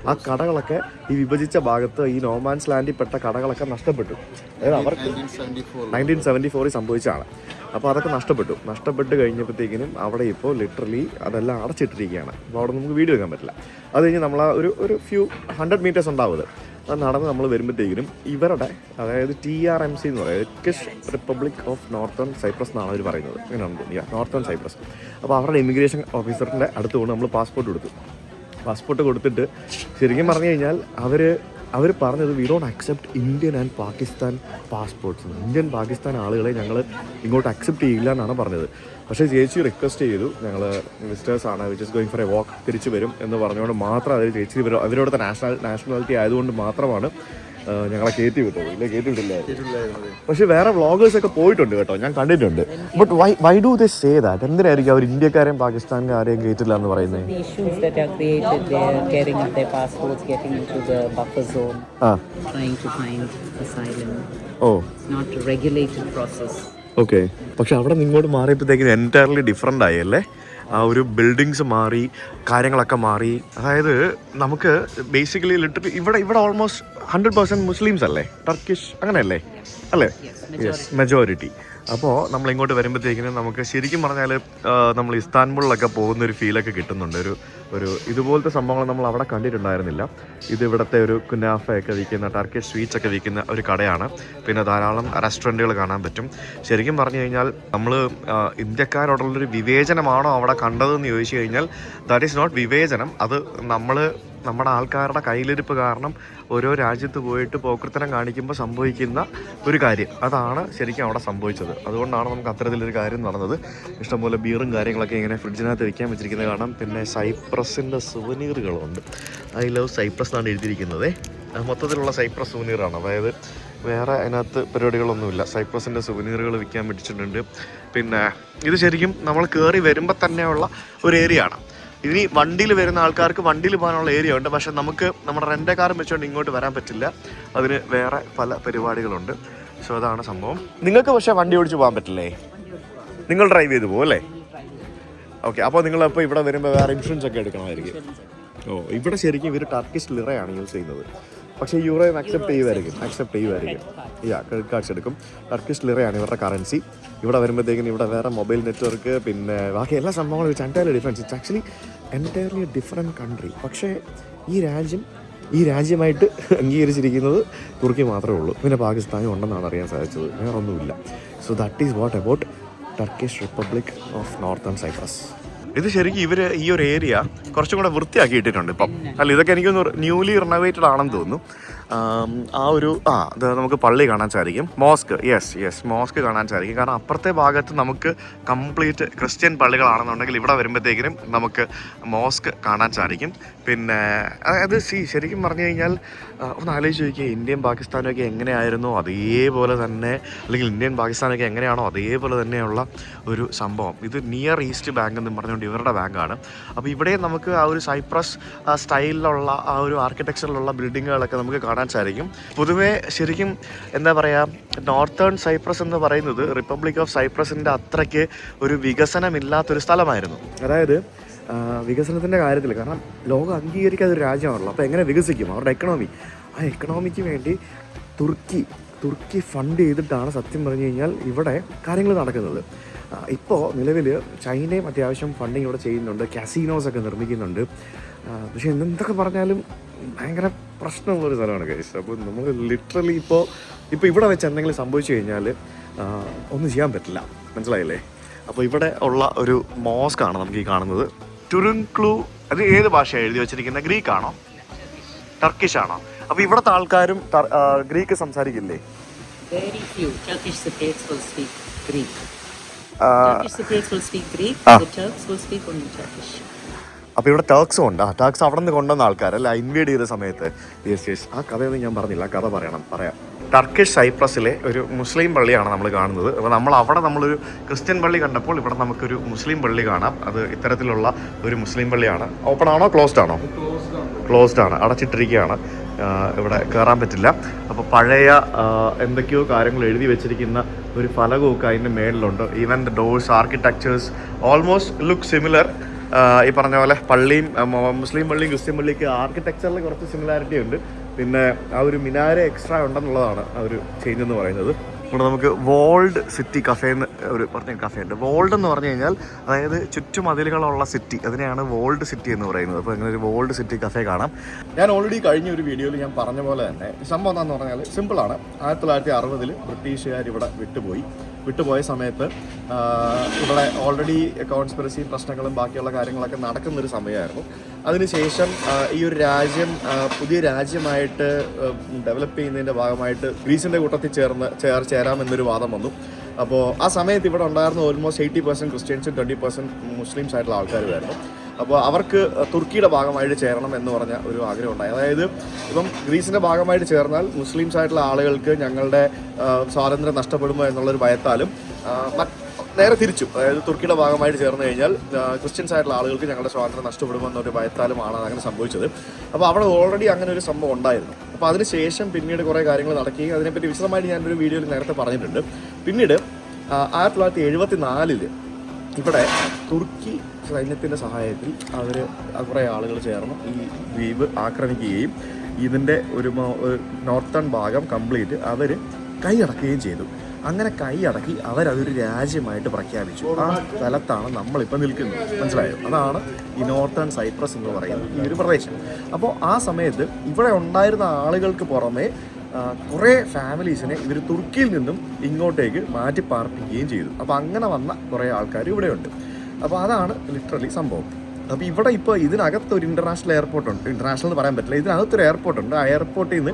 ആ കടകളൊക്കെ ഈ വിഭജിച്ച ഭാഗത്ത് ഈ നോമാൻസ് ലാൻഡിൽ പെട്ട കടകളൊക്കെ നഷ്ടപ്പെട്ടു. അതായത് അവർക്ക് 1974 സംഭവിച്ചതാണ്. അപ്പോൾ അതൊക്കെ നഷ്ടപ്പെട്ട് കഴിഞ്ഞപ്പോഴത്തേക്കിനും അവിടെ ഇപ്പോൾ ലിറ്ററലി അതെല്ലാം അടച്ചിട്ടിരിക്കുകയാണ്. അപ്പോൾ അവിടെ നമുക്ക് വീഡിയോ എടുക്കാൻ പറ്റില്ല. അത് കഴിഞ്ഞ് നമ്മൾ ഒരു ഫ്യൂ 100 മീറ്റേഴ്സ് ഉണ്ടാവും. അത് നടന്ന് നമ്മൾ വരുമ്പോഴത്തേക്കിനും ഇവരുടെ, അതായത് TRMC എന്ന് പറയുന്നത് Turkish republic of northern Cyprus എന്നാണ് അവർ പറയുന്നത്. അങ്ങനെയാണ് തോന്നിയ നോർത്തേൺ സൈപ്രസ്. അപ്പോൾ അവരുടെ ഇമിഗ്രേഷൻ ഓഫീസറിൻ്റെ അടുത്ത് കൊണ്ട് നമ്മൾ പാസ്പോർട്ട് കൊടുത്തിട്ട് ശരിക്കും പറഞ്ഞു കഴിഞ്ഞാൽ അവർ പറഞ്ഞത് we don't accept Indian and Pakistan passports. Indian Pakistan ആളുകളെ ഞങ്ങൾ ഇങ്ങോട്ട് അക്സെപ്റ്റ് ചെയ്യില്ല എന്നാണ് പറഞ്ഞത്. പക്ഷേ ചേച്ചി റിക്വസ്റ്റ് ചെയ്തു, ഞങ്ങൾ വിസിറ്റേഴ്സാണ്, which is going for a walk, തിരിച്ചു വരും എന്ന് പറഞ്ഞുകൊണ്ട് മാത്രം അവർ ചേച്ചി അവരോടത്തെ നാഷണാലിറ്റി ആയതുകൊണ്ട് മാത്രമാണ് ഞങ്ങളെ കയറ്റി വിട്ടില്ലായിരുന്നു. പക്ഷെ വേറെ വ്ളോഗേഴ്സൊക്കെ പോയിട്ടുണ്ട് കേട്ടോ, ഞാൻ കണ്ടിട്ടുണ്ട്. But why do they say that? എന്തിനായിരിക്കും അവർ ഇന്ത്യക്കാരെയും പാകിസ്ഥാൻകാരെയും കയറ്റില്ല എന്ന് പറയുന്നത്? ഓക്കെ, പക്ഷെ അവിടെ നിങ്ങോട്ട് മാറിയപ്പോഴത്തേക്കും എൻറ്റയർലി ഡിഫറെൻ്റ് ആയി അല്ലേ? ആ ഒരു ബിൽഡിങ്സ് മാറി, കാര്യങ്ങളൊക്കെ മാറി. അതായത് നമുക്ക് ബേസിക്കലി ലിറ്ററലി ഇവിടെ ഓൾമോസ്റ്റ് 100% മുസ്ലിംസ് അല്ലേ? ടർക്കിഷ് അങ്ങനെയല്ലേ അല്ലേ? Yes, majority. അപ്പോൾ നമ്മളിങ്ങോട്ട് വരുമ്പോഴത്തേക്കിനും നമുക്ക് ശരിക്കും പറഞ്ഞാൽ നമ്മൾ ഇസ്താൻബുളിലൊക്കെ പോകുന്നൊരു ഫീലൊക്കെ കിട്ടുന്നുണ്ട്. ഒരു ഇതുപോലത്തെ സംഭവങ്ങൾ നമ്മൾ അവിടെ കണ്ടിട്ടുണ്ടായിരുന്നില്ല. ഇത് ഇവിടുത്തെ ഒരു കുനാഫയൊക്കെ വിൽക്കുന്ന, ടർക്കിഷ് സ്വീറ്റ്സ് ഒക്കെ വിൽക്കുന്ന ഒരു കടയാണ്. പിന്നെ ധാരാളം റെസ്റ്റോറൻറ്റുകൾ കാണാൻ പറ്റും. ശരിക്കും പറഞ്ഞു കഴിഞ്ഞാൽ നമ്മൾ ഇന്ത്യക്കാരോടുള്ളൊരു വിവേചനമാണോ അവിടെ കണ്ടതെന്ന് ചോദിച്ചു കഴിഞ്ഞാൽ ദാറ്റ് ഈസ് നോട്ട് വിവേചനം. അത് നമ്മുടെ ആൾക്കാരുടെ കയ്യിലിരിപ്പ് കാരണം ഓരോ രാജ്യത്ത് പോയിട്ട് പോക്കൃത്തനം കാണിക്കുമ്പോൾ സംഭവിക്കുന്ന ഒരു കാര്യം, അതാണ് ശരിക്കും അവിടെ സംഭവിച്ചത്. അതുകൊണ്ടാണ് നമുക്ക് അത്തരത്തിലൊരു കാര്യം നടന്നത്. ഇഷ്ടംപോലെ ബീറും കാര്യങ്ങളൊക്കെ ഇങ്ങനെ ഫ്രിഡ്ജിനകത്ത് വയ്ക്കാൻ വെച്ചിരിക്കുന്നത് കാണാം. പിന്നെ സൈപ്രസിൻ്റെ സുവനീറുകളുണ്ട്. ഐ ലവ് സൈപ്രസ് എന്നാണ് എഴുതിയിരിക്കുന്നത്. മൊത്തത്തിലുള്ള സൈപ്രസ് സുവനീറാണ്. അതായത് വേറെ അതിനകത്ത് പരിപാടികളൊന്നുമില്ല. സൈപ്രസിൻ്റെ സുവനീറുകൾ വിൽക്കാൻ പറ്റിച്ചിട്ടുണ്ട്. പിന്നെ ഇത് ശരിക്കും നമ്മൾ കയറി വരുമ്പോൾ തന്നെയുള്ള ഒരു ഏരിയ ആണ്. ഇനി വണ്ടിയിൽ വരുന്ന ആൾക്കാർക്ക് വണ്ടിയിൽ പോകാനുള്ള ഏരിയ ഉണ്ട്. പക്ഷെ നമുക്ക് നമ്മുടെ റെൻ്റ് കാറും വെച്ചുകൊണ്ട് ഇങ്ങോട്ട് വരാൻ പറ്റില്ല. അതിന് വേറെ പല പരിപാടികളുണ്ട്. സോ അതാണ് സംഭവം. നിങ്ങൾക്ക് പക്ഷേ വണ്ടി ഓടിച്ച് പോകാൻ പറ്റില്ലേ? നിങ്ങൾ ഡ്രൈവ് ചെയ്ത് പോകും അല്ലേ? ഓക്കെ. അപ്പോൾ നിങ്ങളപ്പോൾ ഇവിടെ വരുമ്പോൾ വേറെ ഇൻഷുറൻസ് ഒക്കെ എടുക്കണമായിരിക്കും. ഇവിടെ ശരിക്കും ഇവർ ടർക്കിഷ് ലിറയാണ് യൂസ് ചെയ്യുന്നത്. പക്ഷേ യൂറോയും അക്സെപ്റ്റ് ചെയ്യുമായിരിക്കും. ക്രെഡിറ്റ് കാർഡ്സ് എടുക്കും. ടർക്കിഷ് ലിറയാണ് ഇവരുടെ കറൻസി. ഇവിടെ വരുമ്പോഴത്തേക്കും ഇവിടെ വേറെ മൊബൈൽ നെറ്റ്വർക്ക് പിന്നെ ബാക്കി എല്ലാ സംഭവങ്ങളും വെച്ച് entirely difference. It's actually entirely different country. പക്ഷേ ഈ രാജ്യമായിട്ട് അംഗീകരിച്ചിരിക്കുന്നത് തുർക്കി മാത്രമേ ഉള്ളൂ. പിന്നെ പാകിസ്ഥാനും ഉണ്ടെന്നാണ് അറിയാൻ സാധിച്ചത്. വേറെ ഒന്നുമില്ല. So that is what about Turkish republic of northern Cyprus. ഇത് ശരിക്കും ഇവർ ഈ ഒരു ഏരിയ കുറച്ചും കൂടെ വൃത്തിയാക്കി ഇട്ടിട്ടുണ്ട് ഇപ്പം. അല്ല, ഇതൊക്കെ എനിക്കൊന്ന് ന്യൂലി റിനോവേറ്റഡ് ആണെന്ന് തോന്നുന്നു. അത് നമുക്ക് പള്ളി കാണാൻ സാധിക്കും. മോസ്ക്, മോസ്ക് കാണാൻ സാധിക്കും. കാരണം അപ്പുറത്തെ ഭാഗത്ത് നമുക്ക് കംപ്ലീറ്റ് ക്രിസ്ത്യൻ പള്ളികളാണെന്നുണ്ടെങ്കിൽ ഇവിടെ വരുമ്പോഴത്തേക്കിനും നമുക്ക് മോസ്ക് കാണാൻ സാധിക്കും. പിന്നെ അതായത് ശരിക്കും പറഞ്ഞു കഴിഞ്ഞാൽ ഒന്ന് ആലോചിച്ച് നോക്കിയാൽ ഇന്ത്യയും പാകിസ്ഥാനൊക്കെ എങ്ങനെയായിരുന്നോ അതേപോലെ തന്നെ, അല്ലെങ്കിൽ ഇന്ത്യൻ പാകിസ്ഥാനൊക്കെ എങ്ങനെയാണോ അതേപോലെ തന്നെയുള്ള ഒരു സംഭവം. ഇത് നിയർ ഈസ്റ്റ് ബാങ്ക് എന്ന് പറഞ്ഞുകൊണ്ട് ഇവരുടെ ബാങ്കാണ്. അപ്പോൾ ഇവിടെ നമുക്ക് ആ ഒരു സൈപ്രസ് സ്റ്റൈലിലുള്ള ആ ഒരു ആർക്കിടെക്ചറിലുള്ള ബിൽഡിങ്ങുകളൊക്കെ നമുക്ക് കാണാൻ സാധിക്കും. പൊതുവേ ശരിക്കും എന്താ പറയുക, നോർത്തേൺ സൈപ്രസ് എന്ന് പറയുന്നത് റിപ്പബ്ലിക് ഓഫ് സൈപ്രസിൻ്റെ അത്രയ്ക്ക് ഒരു വികസനമില്ലാത്തൊരു സ്ഥലമായിരുന്നു. അതായത് വികസനത്തിൻ്റെ കാര്യത്തിൽ, കാരണം ലോകം അംഗീകരിക്കാത്ത ഒരു രാജ്യമാണല്ലോ. അപ്പോൾ എങ്ങനെ വികസിക്കും അവരുടെ എക്കണോമിക്ക് വേണ്ടി തുർക്കി ഫണ്ട് ചെയ്തിട്ടാണ് സത്യം പറഞ്ഞു കഴിഞ്ഞാൽ ഇവിടെ കാര്യങ്ങൾ നടക്കുന്നത്. ഇപ്പോൾ നിലവിൽ ചൈനയും അത്യാവശ്യം ഫണ്ടിങ് ഇവിടെ ചെയ്യുന്നുണ്ട്. കാസിനോസൊക്കെ നിർമ്മിക്കുന്നുണ്ട്. പക്ഷേ എന്തൊക്കെ പറഞ്ഞാലും ഭയങ്കര പ്രശ്നമുള്ളൊരു സ്ഥലമാണ് ഗൈസ്. അപ്പോൾ നമ്മൾ ലിറ്ററലി ഇപ്പോൾ ഇവിടെ വെച്ച് എന്തെങ്കിലും സംഭവിച്ചു കഴിഞ്ഞാൽ ഒന്നും ചെയ്യാൻ പറ്റില്ല. മനസ്സിലായില്ലേ? അപ്പോൾ ഇവിടെ ഉള്ള ഒരു മോസ്കാണ് നമുക്ക് ഈ കാണുന്നത്. ടുറുങ്ക്ലു. അത് ഏത് ഭാഷയാണ് എഴുതി വെച്ചിരിക്കുന്നത്? ഗ്രീക്ക് ആണോ ടർക്കിഷ് ആണോ? അപ്പോൾ ഇവിടുത്തെ ആൾക്കാരും ഗ്രീക്ക് സംസാരിക്കില്ലേ? അപ്പോൾ ഇവിടെ ടർക്സും ഉണ്ട്. ടർക്സ് അവിടെ നിന്ന് കൊണ്ടുവന്ന ആൾക്കാരല്ല ഇൻവേഡ് ചെയ്ത സമയത്ത്. യെസ് ആ കഥയൊന്നും ഞാൻ പറഞ്ഞില്ല. കഥ പറയാം. ടർക്കിഷ് സൈപ്രസിലെ ഒരു മുസ്ലിം പള്ളിയാണ് നമ്മൾ കാണുന്നത്. അപ്പോൾ നമ്മളൊരു ക്രിസ്ത്യൻ പള്ളി കണ്ടപ്പോൾ ഇവിടെ നമുക്കൊരു മുസ്ലിം പള്ളി കാണാം. അത് ഇത്തരത്തിലുള്ള ഒരു മുസ്ലിം പള്ളിയാണ്. ഓപ്പൺ ആണോ ക്ലോസ്ഡ് ആണോ? ക്ലോസ്ഡ് ആണ്, അടച്ചിട്ടിരിക്കുകയാണ്. ഇവിടെ കയറാൻ പറ്റില്ല. അപ്പോൾ പഴയ എന്തൊക്കെയോ കാര്യങ്ങൾ എഴുതി വെച്ചിരിക്കുന്ന ഒരു ഫലകമൊക്കെ അതിൻ്റെ മേളിലുണ്ട്. Even the doors, architectures almost look similar. ഈ പറഞ്ഞ പോലെ പള്ളിയും മുസ്ലിം പള്ളിയും ക്രിസ്ത്യൻ പള്ളിക്ക് ആർക്കിടെക്ചറിൽ കുറച്ച് സിമിലാരിറ്റി ഉണ്ട്. പിന്നെ ആ ഒരു മിനാര എക്സ്ട്രാ ഉണ്ടെന്നുള്ളതാണ് ആ ഒരു ചേഞ്ച് എന്ന് പറയുന്നത്. ഇവിടെ നമുക്ക് വോൾഡ് സിറ്റി കഫേ എന്ന് ഒരു പറഞ്ഞ കഫേ ഉണ്ട്. വോൾഡ് എന്ന് പറഞ്ഞു കഴിഞ്ഞാൽ അതായത് ചുറ്റുമതിലുകളുള്ള സിറ്റി, അതിനെയാണ് വോൾഡ് സിറ്റി എന്ന് പറയുന്നത്. അപ്പോൾ അങ്ങനെ ഒരു വോൾഡ് സിറ്റി കഫേ കാണാം. ഞാൻ ഓൾറെഡി കഴിഞ്ഞ ഒരു വീഡിയോയിൽ ഞാൻ പറഞ്ഞ പോലെ തന്നെ സംഭവം എന്താണെന്ന് പറഞ്ഞാൽ സിമ്പിളാണ്. 1960 ബ്രിട്ടീഷുകാർ ഇവിടെ വിട്ടുപോയ സമയത്ത് ഇവിടെ ഓൾറെഡി കോൺസ്പിറസി പ്രശ്നങ്ങളും ബാക്കിയുള്ള കാര്യങ്ങളൊക്കെ നടക്കുന്നൊരു സമയമായിരുന്നു. അതിനുശേഷം ഈ ഒരു രാജ്യം പുതിയ രാജ്യമായിട്ട് ഡെവലപ്പ് ചെയ്യുന്നതിൻ്റെ ഭാഗമായിട്ട് ഗ്രീസിൻ്റെ കൂട്ടത്തിൽ ചേരാമെന്നൊരു വാദം വന്നു. അപ്പോൾ ആ സമയത്ത് ഇവിടെ ഉണ്ടായിരുന്ന ഓൾമോസ്റ്റ് 80% ക്രിസ്ത്യൻസും 20% മുസ്ലിംസ് ആയിട്ടുള്ള ആൾക്കാരുമായിരുന്നു. അപ്പോൾ അവർക്ക് തുർക്കിയുടെ ഭാഗമായിട്ട് ചേരണം എന്ന് പറഞ്ഞ ഒരു ആഗ്രഹം ഉണ്ടായി. അതായത് ഇപ്പം ഗ്രീസിൻ്റെ ഭാഗമായിട്ട് ചേർന്നാൽ മുസ്ലിംസ് ആയിട്ടുള്ള ആളുകൾക്ക് ഞങ്ങളുടെ സ്വാതന്ത്ര്യം നഷ്ടപ്പെടുമോ എന്നുള്ളൊരു ഭയത്താലും നേരെ തിരിച്ചു, അതായത് തുർക്കിയുടെ ഭാഗമായിട്ട് ചേർന്ന് കഴിഞ്ഞാൽ ക്രിസ്ത്യൻസ് ആയിട്ടുള്ള ആളുകൾക്ക് ഞങ്ങളുടെ സ്വാതന്ത്ര്യം നഷ്ടപ്പെടുമോ എന്നൊരു ഭയത്താലുമാണ് അങ്ങനെ സംഭവിച്ചത്. അപ്പോൾ അവിടെ ഓൾറെഡി അങ്ങനെ ഒരു സംഭവം ഉണ്ടായിരുന്നു. അപ്പോൾ അതിനുശേഷം പിന്നീട് കുറേ കാര്യങ്ങൾ നടക്കുകയും അതിനെപ്പറ്റി വിശദമായിട്ട് ഞാനൊരു വീഡിയോയിൽ നേരത്തെ പറഞ്ഞിട്ടുണ്ട്. പിന്നീട് 1974 ഇവിടെ തുർക്കി സൈന്യത്തിൻ്റെ സഹായത്തിൽ കുറേ ആളുകൾ ചേർന്ന് ഈ ദ്വീപ് ആക്രമിക്കുകയും ഇതിൻ്റെ ഒരു നോർത്തേൺ ഭാഗം കംപ്ലീറ്റ് അവർ കൈയടക്കുകയും ചെയ്തു. അങ്ങനെ കൈയടക്കി അവരതൊരു രാജ്യമായിട്ട് പ്രഖ്യാപിച്ചു. ആ സ്ഥലത്താണ് നമ്മളിപ്പോൾ നിൽക്കുന്നത്. മനസ്സിലായോ? അതാണ് ഈ നോർത്തേൺ സൈപ്രസ് എന്ന് പറയുന്നത് ഈ ഒരു പ്രദേശം. അപ്പോൾ ആ സമയത്ത് ഇവിടെ ഉണ്ടായിരുന്ന ആളുകൾക്ക് പുറമെ കുറേ ഫാമിലീസിനെ ഇവർ തുർക്കിയിൽ നിന്നും ഇങ്ങോട്ടേക്ക് മാറ്റി പാർപ്പിക്കുകയും ചെയ്തു. അപ്പോൾ അങ്ങനെ വന്ന കുറേ ആൾക്കാർ ഇവിടെയുണ്ട്. അപ്പോൾ അതാണ് ലിറ്ററലി സംഭവം. അപ്പോൾ ഇവിടെ ഇപ്പോൾ ഇതിനകത്തൊരു ഇൻ്റർനാഷണൽ എയർപോർട്ടുണ്ട്. ഇൻ്റർനാഷണൽ എന്ന് പറയാൻ പറ്റില്ല, ഇതിനകത്തൊരു എയർപോർട്ടുണ്ട്. ആ എയർപോർട്ടിൽ നിന്ന്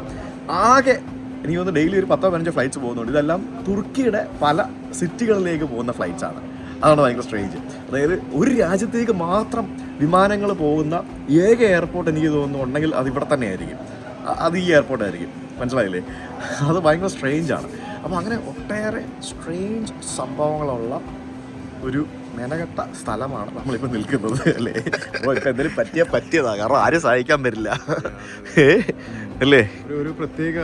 ആകെ എനിക്ക് തോന്നുന്നു ഡെയിലി ഒരു 10-15 ഫ്ലൈറ്റ്സ് പോകുന്നുണ്ട്. ഇതെല്ലാം തുർക്കിയുടെ പല സിറ്റികളിലേക്ക് പോകുന്ന ഫ്ലൈറ്റ്സാണ്. അതാണ് ഭയങ്കര സ്ട്രേഞ്ച്. അതായത് ഒരു രാജ്യത്തേക്ക് മാത്രം വിമാനങ്ങൾ പോകുന്ന ഏക എയർപോർട്ട് എനിക്ക് തോന്നുന്നു ഉണ്ടെങ്കിൽ അത് ഇവിടെ തന്നെ ആയിരിക്കും. അത് ഈ എയർപോർട്ടായിരിക്കും, മനസ്സിലായില്ലേ? അത് ഭയങ്കര സ്ട്രേഞ്ചാണ്. അപ്പോൾ അങ്ങനെ ഒട്ടേറെ സ്ട്രേഞ്ച് സംഭവങ്ങളുള്ള ഒരു മെനകെട്ട സ്ഥലമാണ് നമ്മളിപ്പോൾ നിൽക്കുന്നത് അല്ലേ. അപ്പോൾ ഇപ്പം എന്തെങ്കിലും പറ്റിയതാ, കാരണം ആരും സഹായിക്കാൻ പറ്റില്ല അല്ലേ. ഒരു പ്രത്യേക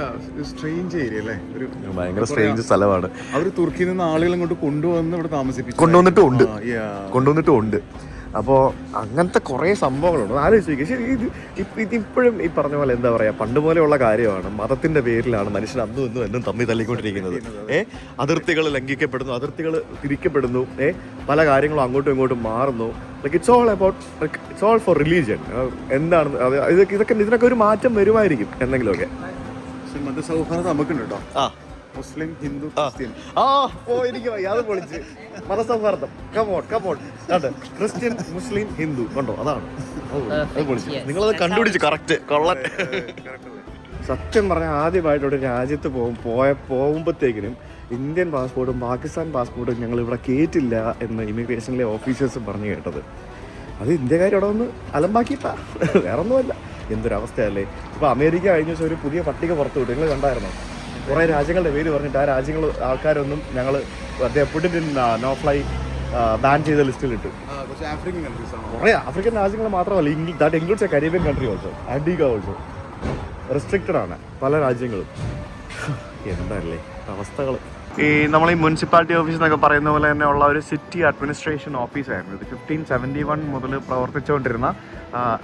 സ്ട്രേഞ്ച് ഏരിയ അല്ലേ, ഒരു ഭയങ്കര സ്ട്രേഞ്ച് സ്ഥലമാണ്. അവർ തുർക്കിയിൽ നിന്ന് ആളുകൾ ഇങ്ങോട്ട് കൊണ്ടുവന്ന് ഇവിടെ താമസിപ്പിച്ചു, കൊണ്ടുവന്നിട്ടും ഉണ്ട്. അപ്പോൾ അങ്ങനത്തെ കുറേ സംഭവങ്ങളുണ്ട്. ആലോചിച്ച് ശരി, ഇതിപ്പോഴും ഈ പറഞ്ഞ പോലെ എന്താ പറയുക, പണ്ട് പോലെയുള്ള കാര്യമാണ്. മതത്തിൻ്റെ പേരിലാണ് മനുഷ്യൻ അന്നും ഇന്നും എന്നും തമ്മിൽ തല്ലിക്കൊണ്ടിരിക്കുന്നത്. അതിർത്തികൾ ലംഘിക്കപ്പെടുന്നു, അതിർത്തികൾ തിരിക്കപ്പെടുന്നു, പല കാര്യങ്ങളും അങ്ങോട്ടും ഇങ്ങോട്ടും മാറുന്നു. Like it's all about, it's all for religion. എന്താണ് ഇതിനൊക്കെ ഒരു മാറ്റം വരുമായിരിക്കും എന്തെങ്കിലുമൊക്കെ. മതസൗഹാർദ്ദം നമുക്കുണ്ട് കേട്ടോ. മുസ്ലിം, ഹിന്ദു, ക്രിസ്ത്യൻ. എനിക്ക് അത് പൊളിച്ച് മതസൗഹാർദ്ദം. കമോൺ ക്രിസ്ത്യൻ, മുസ്ലിം, ഹിന്ദു കണ്ടോ, അതാണ് അത് പൊളിച്ച്. നിങ്ങളത് കണ്ടുപിടിച്ച് കറക്റ്റ് കൊള്ളൻ. സത്യം പറഞ്ഞാൽ ആദ്യമായിട്ട് ഒരു രാജ്യത്ത് പോകുമ്പോഴത്തേക്കിനും ഇന്ത്യൻ പാസ്പോർട്ടും പാകിസ്ഥാൻ പാസ്പോർട്ടും ഞങ്ങൾ ഇവിടെ കയറ്റില്ല എന്ന് ഇമിഗ്രേഷനിലെ ഓഫീസേഴ്സ് പറഞ്ഞു കേട്ടത്. അത് ഇന്ത്യക്കാർ ഇവിടെ ഒന്ന് അലമ്പാക്കിയിട്ടാ, വേറെ ഒന്നുമല്ല. എന്തൊരവസ്ഥയല്ലേ. ഇപ്പോൾ അമേരിക്ക കഴിഞ്ഞ ദിവസം ഒരു പുതിയ പട്ടിക പുറത്തു വിട്ടു, നിങ്ങൾ കണ്ടായിരുന്നോ? കുറേ രാജ്യങ്ങളുടെ പേര് പറഞ്ഞിട്ട് ആ ആൾക്കാരൊന്നും ഞങ്ങൾ നോ ഫ്ലൈ ബാൻ ചെയ്ത ലിസ്റ്റിലിട്ടു. കുറേ ആഫ്രിക്കൻ രാജ്യങ്ങൾ മാത്രമല്ല, that includes a Caribbean country also, Antigua also. Restricted ആണ് പല രാജ്യങ്ങളും. എന്തല്ലേ അവസ്ഥകൾ. നമ്മൾ ഈ മുനിസിപ്പാലിറ്റി ഓഫീസ് എന്നൊക്കെ പറയുന്ന പോലെ തന്നെ ഉള്ള ഒരു സിറ്റി അഡ്മിനിസ്ട്രേഷൻ ഓഫീസായിരുന്നു ഇത്. 1571 മുതൽ പ്രവർത്തിച്ചുകൊണ്ടിരുന്ന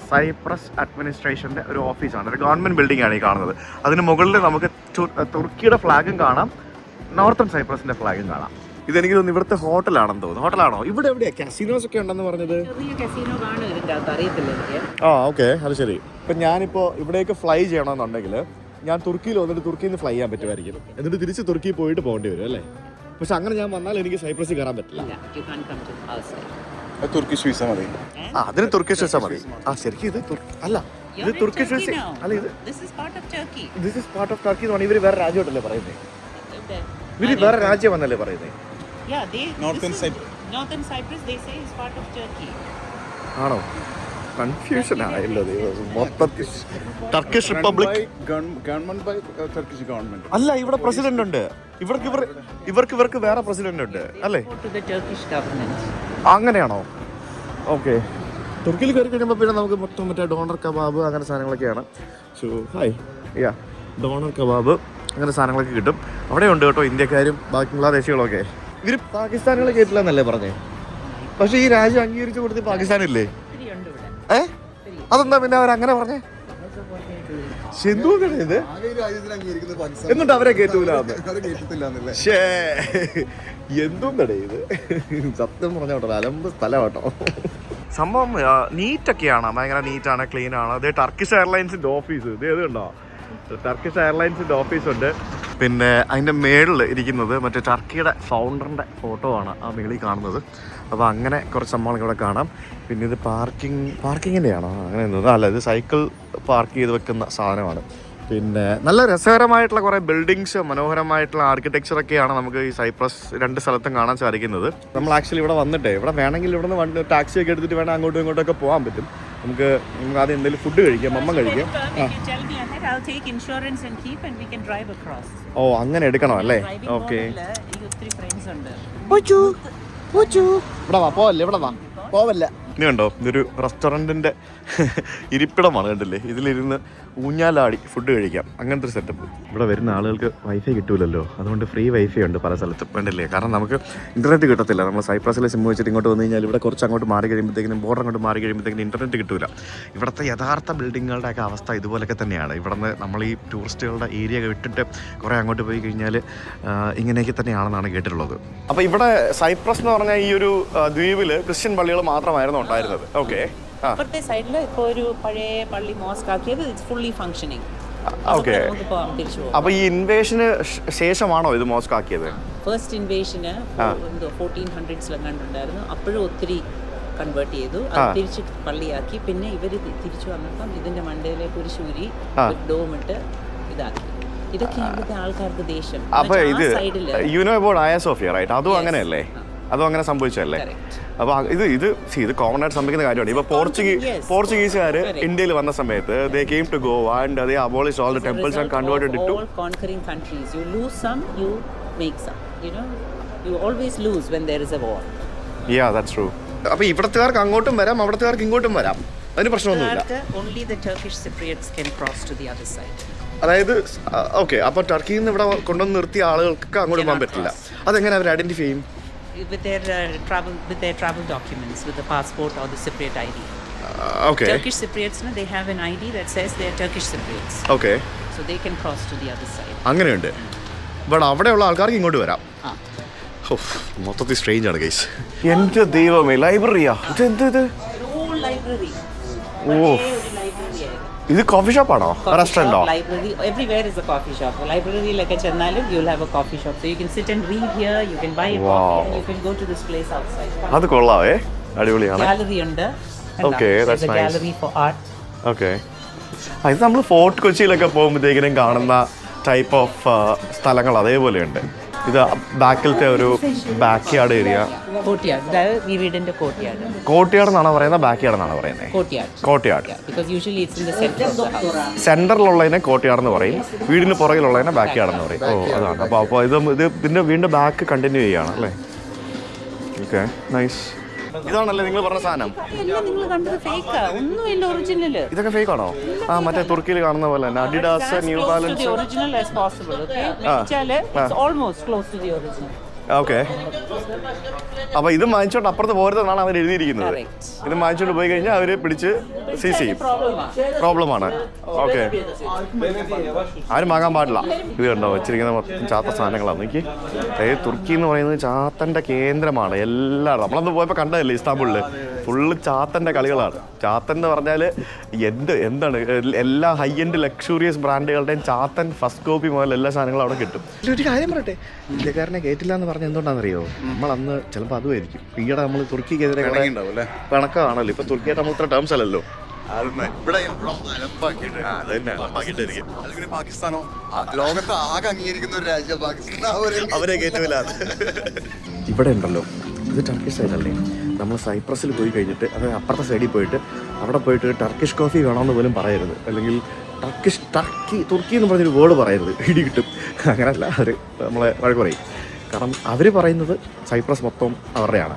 സൈപ്രസ് അഡ്മിനിസ്ട്രേഷൻ്റെ ഒരു ഓഫീസാണ്. ഒരു ഗവൺമെൻറ് ബിൽഡിംഗ് ആണ് ഈ കാണുന്നത്. അതിന് മുകളിൽ നമുക്ക് തുർക്കിയുടെ ഫ്ലാഗും കാണാം, നോർത്തേൺ സൈപ്രസിൻ്റെ ഫ്ലാഗും കാണാം. ഇതെനിക്ക് തോന്നുന്നു ഇവിടുത്തെ ഹോട്ടലാണെന്ന് തോന്നുന്നു. ഹോട്ടലാണോ? ഇവിടെ എവിടെയാ കാസിനോസ് ഒക്കെ ഉണ്ടെന്ന് പറഞ്ഞത്? ഓക്കെ, അത് ശരി. ഇപ്പം ഞാനിപ്പോൾ ഇവിടേക്ക് ഫ്ലൈ ചെയ്യണമെന്നുണ്ടെങ്കിൽ ഞാൻ തുർക്കിയിൽ വന്നിട്ട് തുർക്കിയിൽ നിന്ന് ഫ്ലൈ ചെയ്യാൻ പറ്റുമായിരിക്കും, എന്നിട്ട് തിരിച്ച് തുർക്കി പോയിട്ട് പോകേണ്ടി വരും അല്ലേ? പക്ഷെ അങ്ങനെ ഞാൻ വന്നാൽ എനിക്ക് സൈപ്രസിൽ കയറാൻ പറ്റില്ല. തുർക്കിഷ് വിസ മതി. അതിന് തുർക്കിഷ് വിസ മതി. ശരിക്കും ഇത് അല്ല, ഇത് തുർക്കിഷ് വിസ അല്ല. This is part of Turkey എന്ന് പറഞ്ഞാൽ ഇവര് വേറെ രാജ്യമായിട്ടല്ലേ പറയുന്നത്? ഇവര് വേറെ രാജ്യം എന്നല്ലേ പറയുന്നത്? ആണോ? കൺഫ്യൂഷൻ ആയല്ലോ മൊത്തത്തിൽ. ടർക്കിഷ് റിപ്പബ്ലിക് അല്ല, ഇവിടെ പ്രസിഡന്റ് ഉണ്ട്. ഇവർക്ക് വേറെ പ്രസിഡന്റ് ഉണ്ട് അല്ലേ? അങ്ങനെയാണോ? ഓക്കെ. തുർക്കിയിൽ കയറി കഴിയുമ്പോൾ പിന്നെ നമുക്ക് മൊത്തം മറ്റേ ഡോണർ കബാബ് അങ്ങനെ സാധനങ്ങളൊക്കെയാണ്. ഡോണർ കബാബ് അങ്ങനെ സാധനങ്ങളൊക്കെ കിട്ടും. അവിടെ ഉണ്ട് കേട്ടോ ഇന്ത്യക്കാരും ബംഗ്ലാദേശികളൊക്കെ. ഇവർ പാകിസ്ഥാനികളെ കേട്ടില്ല എന്നല്ലേ പറഞ്ഞേ? പക്ഷെ ഈ രാജ്യം അംഗീകരിച്ചു കൊടുത്ത് പാകിസ്ഥാനില്ലേ? അതെന്താ പിന്നെ അവരങ്ങനെ പറഞ്ഞേ? ഇത് എന്നിട്ട് അവരെ കേട്ടൂല. എന്തും തടേ ഇത്. സത്യം പറഞ്ഞ കേട്ടോ അലമ്പ് സ്ഥലം കേട്ടോ. സംഭവം നീറ്റൊക്കെയാണ്, ഭയങ്കര നീറ്റാണ്, ക്ലീൻ ആണ്. അതേ ടർക്കിഷ് എയർലൈൻസിന്റെ ഓഫീസ് ഇത് കണ്ടോ? ടർക്കിഷ് എയർലൈൻസിന്റെ ഓഫീസുണ്ട്. പിന്നെ അതിൻ്റെ മേളിൽ ഇരിക്കുന്നത് മറ്റേ ടർക്കിയുടെ ഫൗണ്ടറിൻ്റെ ഫോട്ടോ ആണ് ആ മേളിൽ കാണുന്നത്. അപ്പോൾ അങ്ങനെ കുറച്ച് സംഭവങ്ങൾ ഇവിടെ കാണാം. പിന്നെ ഇത് പാർക്കിങ്ങിൻ്റെ ആണോ അങ്ങനെ എന്നത്? അല്ല, ഇത് സൈക്കിൾ പാർക്ക് ചെയ്ത് വെക്കുന്ന സാധനമാണ്. പിന്നെ നല്ല രസകരമായിട്ടുള്ള കുറേ ബിൽഡിങ്സ്, മനോഹരമായിട്ടുള്ള ആർക്കിടെക്ചറൊക്കെയാണ് നമുക്ക് ഈ സൈപ്രസ് രണ്ട് സ്ഥലത്തും കാണാൻ സാധിക്കുന്നത്. നമ്മൾ ആക്ച്വലി ഇവിടെ വന്നിട്ടേ ഇവിടെ വേണമെങ്കിൽ ഇവിടെ നിന്ന് ടാക്സി ഒക്കെ എടുത്തിട്ട് വേണം അങ്ങോട്ടും ഇങ്ങോട്ടൊക്കെ പോകാൻ പറ്റും. നമുക്ക് ആദ്യം എന്തെങ്കിലും ഫുഡ് കഴിക്കാം, മമ്മ കഴിക്കാം. ഓ, അങ്ങനെ എടുക്കണോ അല്ലേ? ഓക്കെ. ഇവിടെ വാ, പോവല്ലേ, ഇവിടെ വാ, പോവല്ല. ഇനി കണ്ടോ, ഇതൊരു റെസ്റ്റോറൻറ്റിൻ്റെ ഇരിപ്പിടമാണ്, കണ്ടില്ലേ? ഇതിലിരുന്ന് ഊഞ്ഞാലാടി ഫുഡ് കഴിക്കാം, അങ്ങനത്തെ ഒരു സെറ്റപ്പ്. ഇവിടെ വരുന്ന ആളുകൾക്ക് വൈഫൈ കിട്ടൂലല്ലോ, അതുകൊണ്ട് ഫ്രീ വൈഫൈ ഉണ്ട് പല സ്ഥലത്തും, വേണ്ടില്ലേ? കാരണം നമുക്ക് ഇൻ്റർനെറ്റ് കിട്ടത്തില്ല. നമ്മൾ സൈപ്രസിലെ സിം വെച്ചിട്ട് ഇങ്ങോട്ട് വന്നു കഴിഞ്ഞാൽ ഇവിടെ കുറച്ച് അങ്ങോട്ട് മാറി കഴിയുമ്പോഴത്തേക്കും, ബോർഡർ അങ്ങോട്ട് മാറി കഴിയുമ്പോഴത്തേക്കും ഇൻ്റർനെറ്റ് കിട്ടൂല. ഇവിടുത്തെ യഥാർത്ഥ ബിൽഡിങ്ങുകളുടെയൊക്കെ അവസ്ഥ ഇതുപോലൊക്കെ തന്നെയാണ്. ഇവിടുന്ന് നമ്മൾ ഈ ടൂറിസ്റ്റുകളുടെ ഏരിയ വിട്ടിട്ട് കുറേ അങ്ങോട്ട് പോയി കഴിഞ്ഞാൽ ഇങ്ങനെയൊക്കെ തന്നെയാണെന്നാണ് കേട്ടിട്ടുള്ളത്. അപ്പോൾ ഇവിടെ സൈപ്രസ് എന്ന് പറഞ്ഞാൽ ഈ ഒരു ദ്വീപിൽ ക്രിസ്ത്യൻ പള്ളികൾ മാത്രമായിരുന്നു ഉണ്ടായിരുന്നത്. ഓക്കെ. അപ്പുറത്തെ സൈഡിൽ ഇപ്പോൾ ഒരു പഴയ പള്ളി മോസ്ക് ആക്കിയത് ഫുള്ളി ഫങ്ഷനിങ്. ഓക്കെ. അപ്പൊ ഈ ഇൻവേഷന് ശേഷമാണോ ഇത് മോസ്ക് ആക്കിയത്? ഫസ്റ്റ് ഇൻവേഷന് 1400s അപ്പോഴും ഒത്തിരി കൺവേർട്ട് ചെയ്തു, തിരിച്ച് പള്ളിയാക്കി. പിന്നെ ഇവർ തിരിച്ചു വന്നപ്പം ഇതിന്റെ മണ്ടയിലേക്ക് ഒരു ശൂരി ഡോമിട്ട് ഇതാക്കി. ഇതൊക്കെ ഇവിടുത്തെ ആൾക്കാർക്ക് ദേഷ്യം. അപ്പൊ ഇത് യു നോ അബൌട്ട് ആയ സോഫിയ, റൈറ്റ്? അതും അങ്ങനെയല്ലേ? അതും അങ്ങനെ സംഭവിച്ചല്ലേ? Correct. അപ്പോൾ ഇത് കോമൺ ആയിട്ട് സംഭവിക്കുന്ന കാര്യമാണ്. ഇപ്പോൾ പോർച്ചുഗീസുകാർ ഇന്ത്യയിൽ വന്ന സമയത്ത് they came to Goa and they abolished all the temples and converted it to all conquering countries. You lose some, you make some. You know, you always lose when there is a war. Yeah, that's true. അപ്പോൾ ഇവിടത്തുകാർക്ക് അങ്ങോട്ടും വരാം, അവിടത്തുകാർക്ക് ഇങ്ങോട്ടും വരാം, അതിന് പ്രശ്നമൊന്നുമില്ല. Only the Turkish Cypriots can cross to the other side. അതായത് ഓക്കെ, അപ്പോൾ ടർക്കിയിൽ നിന്ന് ഇവിടെ കൊണ്ടുവന്ന് നിർത്തിയ ആളുകൾക്ക് അങ്ങോട്ട് പോകാൻ പറ്റില്ല. അതെങ്ങനെ അവർ ഐഡന്റിഫൈ ചെയ്യും? With their travel documents, with the passport or the Cypriot ID. Okay. Turkish Cypriots, no, they have an ID that says they are Turkish Cypriots. Okay. So they can cross to the other side. അങ്ങനെയുണ്ട്. ബട്ട് അവിടെയുള്ള ആൾക്കാർക്ക് ഇങ്ങോട്ട് വരാം. Ah. മൊത്തത്തിൽ സ്ട്രേഞ്ച് ആണ് ഗൈസ്. എൻ്റെ ദൈവമേ, ലൈബ്രറിയാ ഇത്? Old library. ഓ, ഇത് coffee ഷോപ്പാണോ, റെസ്റ്റോറൻറ്റോ? Library. Everywhere is a coffee shop. Library like a Channalu, you'll have a coffee shop. So you can sit and read here. You can buy a coffee and you can go to this place outside. അത് കൊള്ളാവേ, അടിപൊളിയാണ്. Gallery ഉണ്ട്. Okay, that's There's a nice. gallery for art. Okay. ഇത് നമ്മൾ ഫോർട്ട് കൊച്ചിയിലൊക്കെ പോകുമ്പോഴത്തേക്കിനും കാണുന്ന ടൈപ്പ് ഓഫ് സ്ഥലങ്ങൾ അതേപോലെയുണ്ട്. ഇത് ബാക്കിലത്തെ ഒരു back yard area. Courtyard. We read in the courtyard. Courtyard എന്നാണോ പറയുന്നത്, ബാക്ക് യാർഡ് എന്നാണോ പറയുന്നത്? Courtyard. Courtyard. Yeah, because usually it's in the center of the house. സെന്ററിലുള്ളതിനെ കോർട്ട്യാർഡ് എന്ന് പറയും, വീടിന് പുറകിലുള്ളതിനെ ബാക്ക് യാർഡ് എന്ന് പറയും. ഓ, അതാണ്. അപ്പോൾ ഇതിൻ്റെ വീണ്ടും ബാക്ക് കണ്ടിന്യൂ ചെയ്യുകയാണ് അല്ലേ? Okay, nice. ഇതാണല്ലേ നിങ്ങൾ പറഞ്ഞ സാധനം? എല്ലാം നിങ്ങൾ കണ്ടത് ഫേക്കാ, ഒന്നുമില്ല ഒറിജിനൽ. ഇതൊക്കെ ഫേക്ക് ആണോ? ആ, മറ്റേ തുർക്കിയിൽ കാണുന്ന പോലെ തന്നെ Adidas, New Balance. Original as possible. Okay, വെച്ചാൽ it's almost close to the original. Okay. അപ്പോൾ ഇത് വാങ്ങിച്ചോണ്ട് അപ്പുറത്ത് പോരുതെന്നാണ് അവർ എഴുതിയിരിക്കുന്നത്. ഇത് വാങ്ങിച്ചോണ്ട് പോയി കഴിഞ്ഞാൽ അവർ പിടിച്ച് സീസ് ചെയ്യും. പ്രോബ്ലമാണ്. ഓക്കെ, ആരും വാങ്ങാൻ പാടില്ല. ഇത് കണ്ടോ വെച്ചിരിക്കുന്ന മൊത്തം ചാത്ത സാധനങ്ങളാണ്. എനിക്ക് തുർക്കി എന്ന് പറയുന്നത് ചാത്തൻ്റെ കേന്ദ്രമാണ്. എല്ലാവരും നമ്മളന്ന് പോയപ്പോൾ കണ്ടതല്ലേ ഇസ്താംബുളിൽ ഫുള്ള് ചാത്തൻ്റെ കളികളാണ്. ചാത്തൻ എന്ന് പറഞ്ഞാൽ എന്താണ് എല്ലാ ഹൈ എൻഡ് ലക്ഷൂറിയസ് ബ്രാൻഡുകളുടെയും ചാത്തൻ ഫസ്റ്റ് കോപ്പി മുതൽ എല്ലാ സാധനങ്ങളും അവിടെ കിട്ടും. ഒരു കാര്യം പറയട്ടെ, ഇന്ത്യക്കാരനെ കയറ്റില്ല എന്ന് പറഞ്ഞാൽ എന്തുകൊണ്ടാണെന്നറിയോ? നമ്മളന്ന് ചിലപ്പോൾ അതുമായിരിക്കും ഈയിടെ നമ്മൾ തുർക്കിക്കെതിരെ കണക്കാണല്ലോ. ഇപ്പം തുർക്കിയായിട്ട് നമ്മൾ ഇത്ര ടേംസ് അല്ലല്ലോ. പാകിസ്ഥാനോ ലോകത്ത് ആകെ അംഗീകരിക്കുന്ന ഒരു രാജ്യം പാകിസ്ഥാൻ, അവരെ കയറ്റില്ല. ഇവിടെ ഉണ്ടല്ലോ, ഇത് ടർക്കിഷ് സൈഡല്ലേ. നമ്മൾ സൈപ്രസിൽ പോയി കഴിഞ്ഞിട്ട് അത് അപ്പുറത്തെ സൈഡിൽ പോയിട്ട് അവിടെ പോയിട്ട് ടർക്കിഷ് കോഫി വേണമെന്ന് പോലും പറയരുത്, അല്ലെങ്കിൽ തുർക്കി എന്ന് പറഞ്ഞൊരു വേർഡ് പറയരുത്, ഇടി കിട്ടും. അങ്ങനെയല്ല, അവർ നമ്മളെ വഴക്ക് പറയും. കാരണം അവർ പറയുന്നത് സൈപ്രസ് മൊത്തം അവരുടെയാണ്,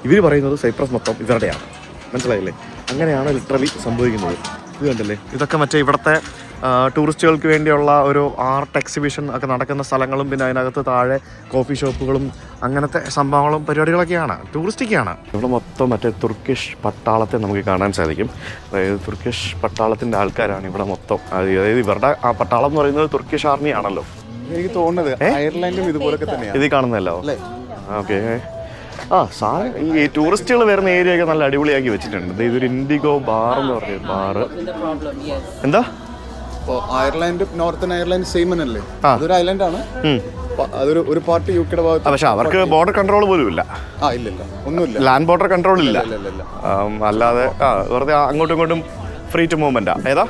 ഇവർ പറയുന്നത് സൈപ്രസ് മൊത്തം ഇവരുടെയാണ്. മനസ്സിലായില്ലേ? അങ്ങനെയാണ് ലിറ്ററലി സംഭവിക്കുന്നത്. ഇത് കണ്ടല്ലേ, ഇതൊക്കെ മറ്റേ ഇവിടുത്തെ ടൂറിസ്റ്റുകൾക്ക് വേണ്ടിയുള്ള ഒരു ആർട്ട് എക്സിബിഷൻ ഒക്കെ നടക്കുന്ന സ്ഥലങ്ങളും പിന്നെ അതിനകത്ത് താഴെ കോഫി ഷോപ്പുകളും അങ്ങനത്തെ സംഭവങ്ങളും പരിപാടികളൊക്കെയാണ്, ടൂറിസ്റ്റിക്കാണ്. ഇവിടെ മൊത്തം മറ്റേ തുർക്കിഷ് പട്ടാളത്തെ നമുക്ക് കാണാൻ സാധിക്കും. അതായത് തുർക്കിഷ് പട്ടാളത്തിൻ്റെ ആൾക്കാരാണ് ഇവിടെ മൊത്തം. അതായത് ഇവരുടെ ആ പട്ടാളം എന്ന് പറയുന്നത് തുർക്കിഷ് ആർമി ആണല്ലോ. എനിക്ക് തോന്നുന്നത് അയർലൻഡും ഇതുപോലൊക്കെ തന്നെയാണ്. ഇത് കാണുന്നല്ലോ. ഓക്കെ. ഈ ടൂറിസ്റ്റുകൾ വരുന്ന ഏരിയ ഒക്കെ നല്ല അടിപൊളിയാക്കി വെച്ചിട്ടുണ്ട്. ഇതൊരു ഇൻഡിഗോ ബാർ എന്ന് പറഞ്ഞ ബാറ്. എന്താ അയർലൻഡ്, നോർത്തേൺ അയർലൻഡ് സെയിം തന്നെയല്ലേ? അതൊരു ഐലൻഡ് ആണ്. അതൊരു ഒരു പാർട്ട് യുകെയുടെ ഭാഗത്ത്. പക്ഷെ അവർക്ക് ബോർഡർ കൺട്രോൾ പോലും ഇല്ല. ഇല്ല, ഒന്നുമില്ല. ലാൻഡ് ബോർഡർ കൺട്രോൾ ഇല്ല. അല്ലാതെ വെറുതെ അങ്ങോട്ടും ഇങ്ങോട്ടും ഫ്രീ ടു മൂവ്മെന്റ്. ഏതാ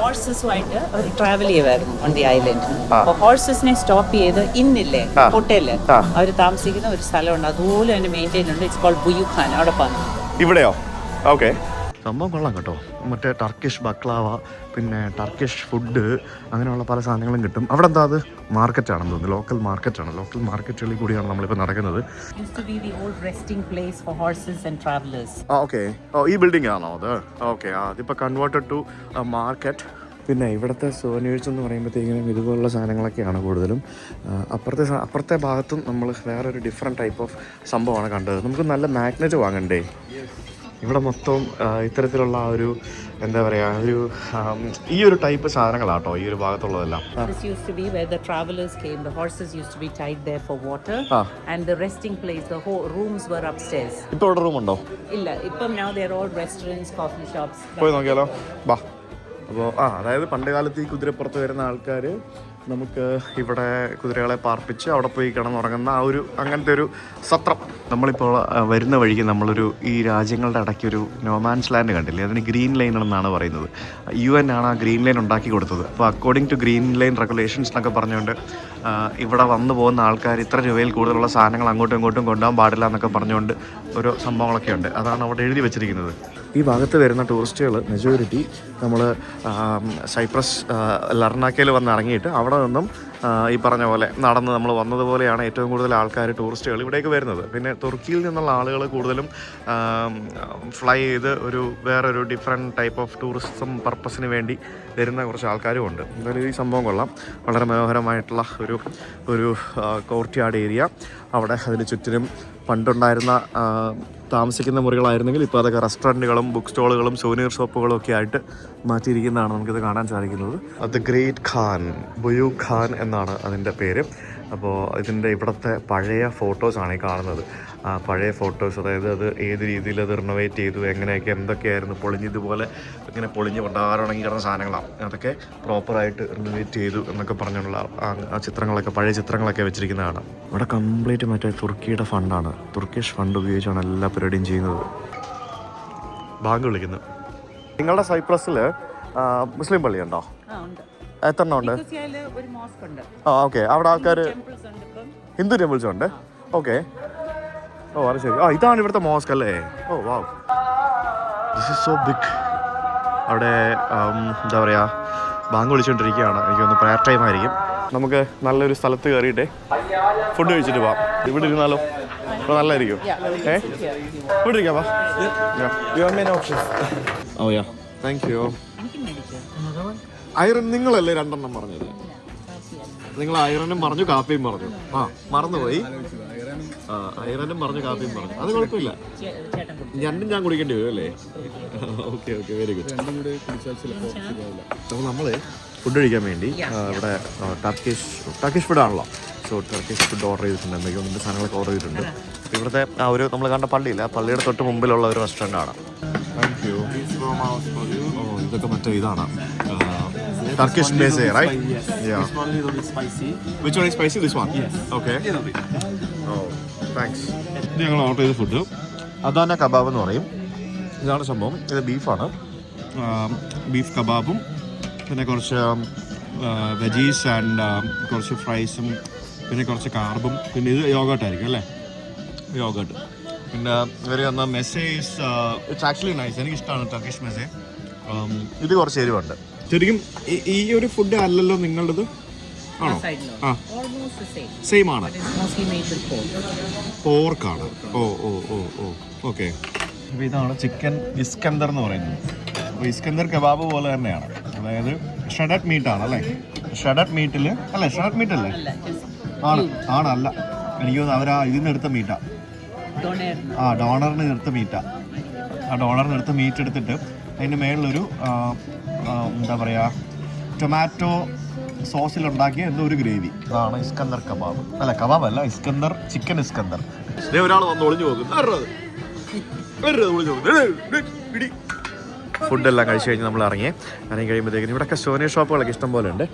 ഹോഴ്സസുമായിട്ട് അവർ ട്രാവൽ ചെയ്യുമായിരുന്നു ഓൺ ദി ഐലൻഡ്. അപ്പോൾ ഹോഴ്സസിനെ സ്റ്റോപ്പ് ചെയ്ത് ഇന്നില്ലേ ഹോട്ടലില് അവർ താമസിക്കുന്ന ഒരു സ്ഥലമുണ്ട്, അതുപോലെ തന്നെ മെയിൻറ്റെയിൻ ഉണ്ട്. It's called Buyukhan. അവിടെ പറഞ്ഞു ഇവിടെയോ? ഓക്കെ. സംഭവം കൊള്ളാം കേട്ടോ. മറ്റേ ടർക്കിഷ് ബക്ലാവ, പിന്നെ ടർക്കിഷ് ഫുഡ്, അങ്ങനെയുള്ള പല സാധനങ്ങളും കിട്ടും. അവിടെ എന്താ, അത് മാർക്കറ്റാണെന്ന് തോന്നുന്നു, ലോക്കൽ മാർക്കറ്റാണ്. ലോക്കൽ മാർക്കറ്റുകളിൽ കൂടിയാണ് നമ്മളിപ്പോൾ നടക്കുന്നത്. ഓക്കെ. ഈ ബിൽഡിംഗ് ആണോ അത്? ഓക്കെ. അതിപ്പോൾ കൺവേർട്ടഡ് ടു മാർക്കറ്റ്. പിന്നെ ഇവിടുത്തെ സോനിയേഴ്സ് എന്ന് പറയുമ്പോഴത്തേക്കിനും ഇതുപോലുള്ള സാധനങ്ങളൊക്കെയാണ് കൂടുതലും. അപ്പുറത്തെ ഭാഗത്തും നമ്മൾ വേറൊരു ഡിഫറെൻറ്റ് ടൈപ്പ് ഓഫ് സംഭവമാണ് കണ്ടത്. നമുക്ക് നല്ല മാഗ്നറ്റ് വാങ്ങണ്ടേ? ഇവിടെ മൊത്തം ഇത്തരത്തിലുള്ള ഒരു എന്താ പറയുക, ഒരു ഈ ഒരു ടൈപ്പ് സാധനങ്ങളാട്ടോ ഈ ഒരു ഭാഗത്തുള്ളതെല്ലാം. This used to be where the travelers came. The horses used to be tied there for water, and the resting place, the whole rooms were upstairs. ഇപ്പോൾ ഇവിടെ റൂമുണ്ടോ? ഇല്ല, ഇപ്പം now they're all restaurants, coffee shops. പോയി നോക്കിയാലോ, ബാ. അപ്പോൾ അതായത് പണ്ട് കാലത്ത് ഈ കുതിരപ്പുറത്ത് വരുന്ന ആൾക്കാർ നമുക്ക് ഇവിടെ കുതിരകളെ പാർപ്പിച്ച് അവിടെ പോയി കിടന്നുറങ്ങുന്ന ആ ഒരു അങ്ങനത്തെ ഒരു സത്രം. നമ്മളിപ്പോൾ വരുന്ന വഴിക്ക് നമ്മളൊരു ഈ രാജ്യങ്ങളുടെ ഇടയ്ക്കൊരു നോമാൻസ് ലാൻഡ് കണ്ടില്ലേ, അതിന് ഗ്രീൻ ലൈൻ എന്നാണ് പറയുന്നത്. UN ആണ് ആ ഗ്രീൻ ലൈൻ ഉണ്ടാക്കി കൊടുത്തത്. അപ്പോൾ according to green line regulations എന്നൊക്കെ പറഞ്ഞുകൊണ്ട് ഇവിടെ വന്നു പോകുന്ന ആൾക്കാർ ഇത്ര രൂപയിൽ കൂടുതലുള്ള സാധനങ്ങൾ അങ്ങോട്ടും ഇങ്ങോട്ടും കൊണ്ടുപോകാൻ പാടില്ല എന്നൊക്കെ പറഞ്ഞുകൊണ്ട് ഓരോ സംഭവങ്ങളൊക്കെ ഉണ്ട്. അതാണ് അവിടെ എഴുതി വെച്ചിരിക്കുന്നത്. ഈ ഭാഗത്ത് വരുന്ന ടൂറിസ്റ്റുകൾ മെജോറിറ്റി നമ്മൾ സൈപ്രസ് ലർണാക്കയിൽ വന്ന് ഇറങ്ങിയിട്ട് അവിടെ നിന്നും ഈ പറഞ്ഞ പോലെ നടന്ന് നമ്മൾ വന്നതുപോലെയാണ് ഏറ്റവും കൂടുതൽ ആൾക്കാർ ടൂറിസ്റ്റുകൾ ഇവിടേക്ക് വരുന്നത്. പിന്നെ തുർക്കിയിൽ നിന്നുള്ള ആളുകൾ കൂടുതലും ഫ്ലൈ ചെയ്ത് വേറൊരു ഡിഫറെൻറ്റ് ടൈപ്പ് ഓഫ് ടൂറിസം പർപ്പസിന് വേണ്ടി വരുന്ന കുറച്ച് ആൾക്കാരും ഉണ്ട്. എന്തായാലും ഈ സംഭവം കൊള്ളാം. വളരെ മനോഹരമായിട്ടുള്ള ഒരു കോർട്ട്യാർഡ് ഏരിയ. അവിടെ അതിന് ചുറ്റിനും പണ്ടുണ്ടായിരുന്ന താമസിക്കുന്ന മുറികളായിരുന്നെങ്കിൽ ഇപ്പോൾ അതൊക്കെ റെസ്റ്റോറൻറ്റുകളും ബുക്ക് സ്റ്റോളുകളും സോനീർ ഷോപ്പുകളും ഒക്കെ ആയിട്ട് മാറ്റിയിരിക്കുന്നതാണ് നമുക്കിത് കാണാൻ സാധിക്കുന്നത്. ദ ഗ്രേറ്റ് ഖാൻ, ബുയൂഖ് ഖാൻ എന്നാണ് അതിൻ്റെ പേര്. അപ്പോൾ ഇതിൻ്റെ ഇവിടുത്തെ പഴയ ഫോട്ടോസാണ് ഈ കാണുന്നത്. പഴയ ഫോട്ടോസ്, അതായത് അത് ഏത് രീതിയിൽ അത് റിനോവേറ്റ് ചെയ്തു, എങ്ങനെയൊക്കെ എന്തൊക്കെയായിരുന്നു, പൊളിഞ്ഞതുപോലെ ഇങ്ങനെ പൊളിഞ്ഞ് കൊണ്ടാറുണങ്ങി കിടന്ന സാധനങ്ങളാണ്. അതൊക്കെ പ്രോപ്പറായിട്ട് റിനോവേറ്റ് ചെയ്തു എന്നൊക്കെ പറഞ്ഞുള്ള ആ ചിത്രങ്ങളൊക്കെ, പഴയ ചിത്രങ്ങളൊക്കെ വെച്ചിരിക്കുന്നതാണ്. ഇവിടെ കംപ്ലീറ്റ് മറ്റേ തുർക്കിയുടെ ഫണ്ടാണ്, തുർക്കിഷ് ഫണ്ട് ഉപയോഗിച്ചാണ് എല്ലാ പരിപാടിയും ചെയ്യുന്നത്. ബാങ്ക് വിളിക്കുന്നു. നിങ്ങളുടെ സൈപ്രസിൽ മുസ്ലിം പള്ളിയുണ്ടോ? എത്ര എണ്ണം ഉണ്ട്? ഓക്കെ. അവിടെ ആൾക്കാർ ഹിന്ദു ടെമ്പിൾസ് ഉണ്ട്. ഓക്കെ. ഓ അത് ശരി. ഇതാണ് ഇവിടുത്തെ മോസ്ക് അല്ലേ? ഓ വാവ്, ദിസ് ഈസ് സോ ബിഗ്. അവിടെ എന്താ പറയുക, ബാങ്ക് വിളിച്ചുകൊണ്ടിരിക്കുകയാണ്. എനിക്കൊന്ന് പ്രയർ ടൈം ആയിരിക്കും. നമുക്ക് നല്ലൊരു സ്ഥലത്ത് കയറിയിട്ടേ ഫുഡ് കഴിച്ചിട്ട് പോവാം. ഇവിടെ ഇരുന്നാലോ? ഇവിടെ നല്ലതായിരിക്കും. ഇവിടെ ഇരിക്കാം. ഓ യാ, താങ്ക് യു. ഐറൺ നിങ്ങളല്ലേ 2 എണ്ണം പറഞ്ഞത്? നിങ്ങൾ ഐറനും പറഞ്ഞു കാപ്പിയും പറഞ്ഞു. മറന്നുപോയി. ഐറനും പറഞ്ഞു കാപ്പിയും പറഞ്ഞു. അത് കുഴപ്പമില്ല, രണ്ടും ഞാൻ കുടിക്കേണ്ടി വരും അല്ലേ? Okay okay, very good. അപ്പോൾ നമ്മൾ ഫുഡ് കഴിക്കാൻ വേണ്ടി ഇവിടെ ടർക്കിഷ് ഫുഡാണല്ലോ. സോ ടർക്കിഷ് ഫുഡ് ഓർഡർ ചെയ്തിട്ടുണ്ട്. എന്തൊക്കെയോ സാധനങ്ങളൊക്കെ ഓർഡർ ചെയ്തിട്ടുണ്ട്. ഇവിടുത്തെ ആ ഒരു നമ്മൾ കണ്ട പള്ളിയില്ല, ആ പള്ളിയുടെ തൊട്ട് മുമ്പിലുള്ള ഒരു റെസ്റ്റോറൻ്റ്. Thank you. ഇതൊക്കെ മറ്റേ ഇതാണ് Turkish meze, right? Yeah. This one little bit spicy. Which one is spicy? This one? Yes. Okay. Little bit. Oh, thanks. ഇത് ഞങ്ങൾ ഓർഡർ ചെയ്ത ഫുഡ് അദാന കബാബ് എന്ന് പറയും. ഇതാണ് സംഭവം. ഇത് ബീഫാണ്. ബീഫ് കബാബും പിന്നെ കുറച്ച് വെജീസ് ആൻഡ് കുറച്ച് ഫ്രൈസും പിന്നെ കുറച്ച് കാർബും പിന്നെ ഇത് യോഗട്ടായിരിക്കും അല്ലേ? യോഗട്ട്. പിന്നെ ഇവർ തന്ന മെസ്സേജ് ഇറ്റ്സ് ആക്ച്വലി നൈസ്. എനിക്കിഷ്ടമാണ് ടർക്കിഷ് മെസ്സേ. ഇത് കുറച്ച് എരിവുണ്ട്. ശരിക്കും ഈ ഒരു ഫുഡ് അല്ലല്ലോ നിങ്ങളുടേത്? ആണോ? സെയിം ആണ്. പോർക്കാണ്. ഓ ഓ ഓ ഓ ഓക്കെ. അപ്പോൾ ഇതാണ് ചിക്കൻ ഇസ്കന്ദർ എന്ന് പറയുന്നത്. അപ്പോൾ ഇസ്കന്ദർ കബാബ് പോലെ തന്നെയാണ്. അതായത് ഷഡഡ് മീറ്റ് ആണ് അല്ലേ? ഷഡഡ് മീറ്റിൽ അല്ലേ? ഷഡഡ് മീറ്റ് അല്ലേ? അല്ല, എനിക്ക് തോന്നുന്നു അവർ ഇതിന് എടുത്ത മീറ്റാ. ഡോണറിന് എടുത്ത മീറ്റാ. ഡോണറിന് എടുത്ത മീറ്റ് എടുത്തിട്ട് അതിൻ്റെ മേളിലൊരു എന്താ പറയുക, ടൊമാറ്റോ സോസിലുണ്ടാക്കിയ എന്തോ ഒരു ഗ്രേവി. അതാണ് ഇസ്കന്ദർ കബാബ്. അല്ല, കബാബ് അല്ല, ഇസ്കന്ദർ, ചിക്കൻ ഇസ്കന്ദർ. ഒരാൾ വന്ന് ഒളിഞ്ഞു പോകും. ഫുഡെല്ലാം കഴിച്ച് കഴിഞ്ഞ് നമ്മൾ ഇറങ്ങി കഴിയുമ്പോഴത്തേക്കിനും ഇവിടെയൊക്കെ സോനിയർ ഷോപ്പുകളൊക്കെ ഇഷ്ടം പോലെ ഉണ്ട്.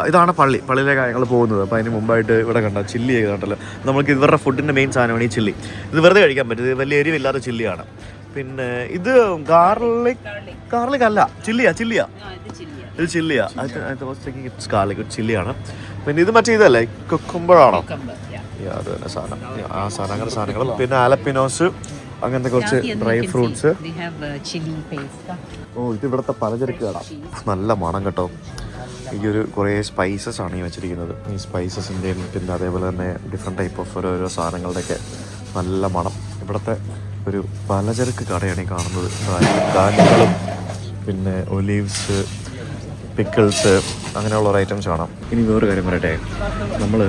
ഇതാണ് പള്ളിയിലേക്കാണ് ഞങ്ങൾ പോകുന്നത്. അപ്പോൾ അതിന് മുമ്പായിട്ട് ഇവിടെ കണ്ട ചില്ലി ചെയ്തിട്ടുണ്ടല്ലോ. നമുക്ക് ഇവരുടെ ഫുഡിൻ്റെ മെയിൻ സാധനമാണ് ഈ ചില്ലി. ഇത് വെറുതെ കഴിക്കാൻ പറ്റും. ഇത് വലിയ എരിവില്ലാത്ത ചില്ലിയാണ്. പിന്നെ ഇത് ഗാർലിക് അല്ല, ചില്ലിയാ. ഇത് ചില്ലിയാ. It's garlic, ചില്ലിയാണ്. പിന്നെ ഇത് മറ്റേ ഇതല്ലേ, കുക്കുംബറാണോ? അത് തന്നെ സാധനം. ആ സാധനം, അങ്ങനെ സാധനങ്ങളും പിന്നെ ആലപ്പിനോസ്, അങ്ങനത്തെ കുറച്ച് ഡ്രൈ ഫ്രൂട്ട്സ്. ഓ, ഇത് ഇവിടുത്തെ പലചരക്ക് കട. നല്ല മണം കേട്ടോ. ഈ കുറേ സ്പൈസസ് ആണ് ഈ വെച്ചിരിക്കുന്നത്. ഈ സ്പൈസസിൻ്റെയും പിന്നെ അതേപോലെ തന്നെ ഡിഫറെൻറ്റ് ടൈപ്പ് ഓഫ് ഓരോരോ സാധനങ്ങളുടെയൊക്കെ നല്ല മണം. ഇവിടുത്തെ ഒരു പലചരക്ക് കടയാണ് ഈ കാണുന്നത്. ധാന്യങ്ങളും പിന്നെ ഒലീവ്സ്, പിക്കിൾസ്, അങ്ങനെയുള്ള ഒരു ഐറ്റംസ് കാണാം. ഇനി വേറൊരു കാര്യം പറയട്ടെ, നമ്മൾ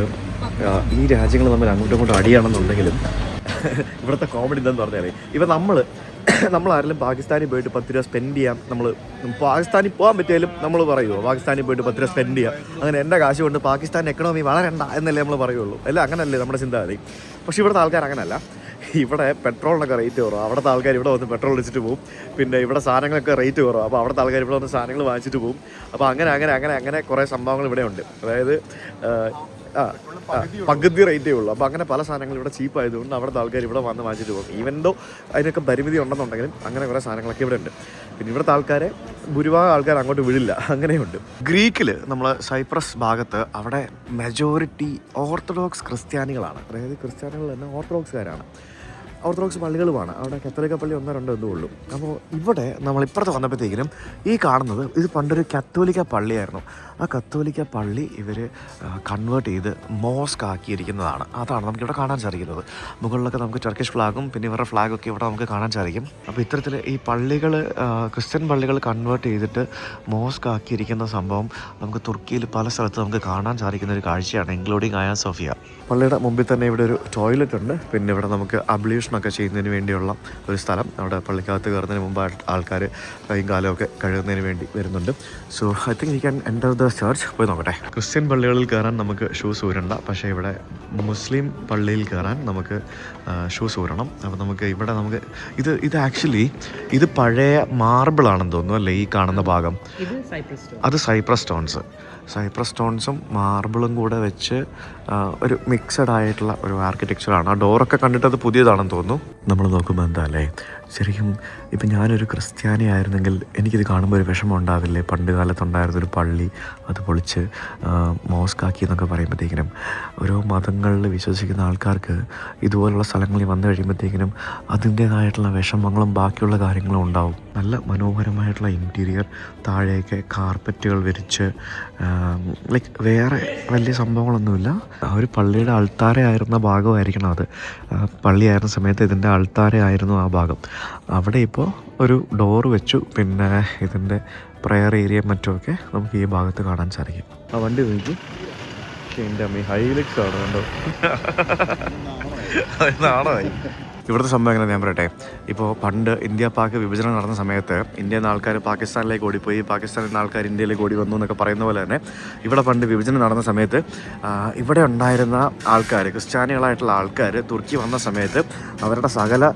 ഈ രാജ്യങ്ങൾ തമ്മിൽ അങ്ങോട്ടും ഇങ്ങോട്ടും അടിയാണെന്നുണ്ടെങ്കിലും ഇവിടുത്തെ കോമഡി എന്താണെന്ന് പറഞ്ഞാൽ, ഇപ്പം നമ്മൾ ആരെങ്കിലും പാകിസ്ഥാനിൽ പോയിട്ട് 10 രൂപ സ്പെൻഡ് ചെയ്യാം, നമ്മൾ പാകിസ്ഥാനിൽ പോകാൻ പറ്റിയാലും നമ്മൾ പറയുമോ പാകിസ്ഥാനിൽ പോയിട്ട് 10 രൂപ സ്പെൻഡ് ചെയ്യാം, അങ്ങനെ എൻ്റെ കാശ് കൊണ്ട് പാകിസ്ഥാൻ എക്കണോമി വളരണ്ട എന്നല്ലേ നമ്മൾ പറയുള്ളൂ. അല്ല, അങ്ങനല്ലേ നമ്മുടെ ചിന്താഗതി. പക്ഷേ ഇവിടുത്തെ ആൾക്കാർ അങ്ങനല്ല. ഇവിടെ പെട്രോളിനൊക്കെ റേറ്റ് കുറവ്, അവിടുത്തെ ആൾക്കാർ ഇവിടെ വന്ന് പെട്രോൾ അടിച്ചിട്ട് പോകും. പിന്നെ ഇവിടെ സാധനങ്ങളൊക്കെ റേറ്റ് കുറവ്, അപ്പോൾ അവിടുത്തെ ആൾക്കാർ ഇവിടെ വന്ന് സാധനങ്ങൾ വാങ്ങിച്ചിട്ട് പോകും. അപ്പോൾ അങ്ങനെ കുറേ സംഭവങ്ങൾ ഇവിടെ ഉണ്ട്. അതായത് പകുതി റേറ്റേ ഉള്ളൂ. അപ്പോൾ അങ്ങനെ പല സാധനങ്ങൾ ഇവിടെ ചീപ്പ് ആയതുകൊണ്ട് അവിടുത്തെ ആൾക്കാർ ഇവിടെ വന്ന് വാങ്ങിച്ചിട്ട് പോകും. ഈവൻ ദോ അതിനൊക്കെ പരിമിതി ഉണ്ടെന്നുണ്ടെങ്കിലും അങ്ങനെ കുറേ സാധനങ്ങളൊക്കെ ഇവിടെ ഉണ്ട്. പിന്നെ ഇവിടുത്തെ ആൾക്കാരെ ഭൂരിഭാഗം ആൾക്കാർ അങ്ങോട്ട് വിടില്ല, അങ്ങനെയുണ്ട്. ഗ്രീക്കിൽ നമ്മൾ സൈപ്രസ് ഭാഗത്ത് അവിടെ മെജോറിറ്റി ഓർത്തഡോക്സ് ക്രിസ്ത്യാനികളാണ്. അതായത് ക്രിസ്ത്യാനികൾ തന്നെ ഓർത്തഡോക്സുകാരാണ്. ഓർത്തഡോക്സ് പള്ളികളുമാണ് അവിടെ. കത്തോലിക്ക പള്ളി 1-2 എന്തേ ഉള്ളൂ. അപ്പോൾ ഇവിടെ നമ്മളിപ്പുറത്ത് വന്നപ്പോഴത്തേക്കിനും ഈ കാണുന്നത് ഇത് പണ്ടൊരു കത്തോലിക്ക പള്ളിയായിരുന്നു. ആ കത്തോലിക്ക പള്ളി ഇവർ കൺവേർട്ട് ചെയ്ത് മോസ്ക് ആക്കിയിരിക്കുന്നതാണ്. അതാണ് നമുക്കിവിടെ കാണാൻ സാധിക്കുന്നത്. മുകളിലൊക്കെ നമുക്ക് ടർക്കിഷ് ഫ്ലാഗും പിന്നെ ഇവരുടെ ഫ്ലാഗൊക്കെ ഇവിടെ നമുക്ക് കാണാൻ സാധിക്കും. അപ്പോൾ ഇത്തരത്തിൽ ഈ പള്ളികൾ ക്രിസ്ത്യൻ പള്ളികൾ കൺവേർട്ട് ചെയ്തിട്ട് മോസ്ക് ആക്കിയിരിക്കുന്ന സംഭവം നമുക്ക് തുർക്കിയിൽ പല സ്ഥലത്ത് നമുക്ക് കാണാൻ സാധിക്കുന്ന ഒരു കാഴ്ചയാണ്, ഇൻക്ലൂഡിങ് ആയ സോഫിയ. പള്ളിയുടെ മുമ്പിൽ തന്നെ ഇവിടെ ഒരു ടോയ്ലറ്റ് ഉണ്ട്. പിന്നെ ഇവിടെ നമുക്ക് അബ്ലൂഷനൊക്കെ ചെയ്യുന്നതിന് വേണ്ടിയുള്ള ഒരു സ്ഥലം. അവിടെ പള്ളിക്കകത്ത് കയറുന്നതിന് മുമ്പ് ആൾക്കാർ കൈയും കാലമൊക്കെ കഴുകുന്നതിന് വേണ്ടി വരുന്നുണ്ട്. So I think you can enter the church. പോയി നോക്കട്ടെ. ക്രിസ്ത്യൻ പള്ളികളിൽ കയറാൻ നമുക്ക് ഷൂസ് ഊരണ്ട, പക്ഷേ ഇവിടെ മുസ്ലിം പള്ളിയിൽ കയറാൻ നമുക്ക് ഷൂസ് ഊരണം. അപ്പോൾ നമുക്ക് ഇവിടെ നമുക്ക് ഇത് ആക്ച്വലി ഇത് പഴയ മാർബിളാണെന്ന് തോന്നുന്നു അല്ലേ ഈ കാണുന്ന ഭാഗം? അത് സൈപ്രസ് സ്റ്റോൺസും മാർബിളും കൂടെ വെച്ച് ഒരു മിക്സഡ് ആയിട്ടുള്ള ഒരു ആർക്കിടെക്ചറാണ്. ആ ഡോറൊക്കെ കണ്ടിട്ട് അത് പുതിയതാണെന്ന് തോന്നുന്നു. നമ്മൾ നോക്കുമ്പോൾ എന്താ അല്ലേ, ശരിക്കും ഇപ്പം ഞാനൊരു ക്രിസ്ത്യാനി ആയിരുന്നെങ്കിൽ എനിക്കിത് കാണുമ്പോൾ ഒരു വിഷമം ഉണ്ടാവില്ലേ? പണ്ട് കാലത്തുണ്ടായിരുന്നൊരു പള്ളി അത് പൊളിച്ച് മോസ്കാക്കി എന്നൊക്കെ പറയുമ്പോഴത്തേക്കിനും ഓരോ മതങ്ങളിൽ വിശ്വസിക്കുന്ന ആൾക്കാർക്ക് ഇതുപോലുള്ള സ്ഥലങ്ങളിൽ വന്നു കഴിയുമ്പോഴത്തേക്കിനും അതിൻ്റേതായിട്ടുള്ള വിഷമങ്ങളും ബാക്കിയുള്ള കാര്യങ്ങളും ഉണ്ടാവും. നല്ല മനോഹരമായിട്ടുള്ള ഇൻറ്റീരിയർ, താഴെയൊക്കെ കാർപ്പറ്റുകൾ വിരിച്ച്, ലൈക്ക് വേറെ വലിയ സംഭവങ്ങളൊന്നുമില്ല. ആ ഒരു പള്ളിയുടെ അൾത്താരയായിരുന്ന ഭാഗമായിരിക്കണം അത്. പള്ളിയായിരുന്ന സമയത്ത് ഇതിൻ്റെ അൾത്താരയായിരുന്നു ആ ഭാഗം. അവിടെ ഇപ്പോൾ ഒരു ഡോറ് വെച്ചു. പിന്നെ ഇതിൻ്റെ പ്രയർ ഏരിയ മറ്റുമൊക്കെ നമുക്ക് ഈ ഭാഗത്ത് കാണാൻ സാധിക്കും. ആ വണ്ടി നോക്കി, എൻ്റെ അമ്മ ഹൈലക്സ് ആണ് കണ്ടോ. നാണമായി ഇവിടുത്തെ സംഭവം എങ്ങനെ ഞാൻ പറയട്ടെ. ഇപ്പോൾ പണ്ട് ഇന്ത്യ പാക് വിഭജനം നടന്ന സമയത്ത് ഇന്ത്യയിൽ നിന്ന് ആൾക്കാർ പാകിസ്ഥാനിലേക്ക് ഓടിപ്പോയി, പാകിസ്ഥാനിൽ നിന്ന് ആൾക്കാർ ഇന്ത്യയിലേക്ക് ഓടി വന്നു എന്നൊക്കെ പറയുന്ന പോലെ തന്നെ ഇവിടെ പണ്ട് വിഭജനം നടന്ന സമയത്ത് ഇവിടെ ഉണ്ടായിരുന്ന ആൾക്കാർ, ക്രിസ്ത്യാനികളായിട്ടുള്ള ആൾക്കാർ തുർക്കി വന്ന സമയത്ത് അവരുടെ സകല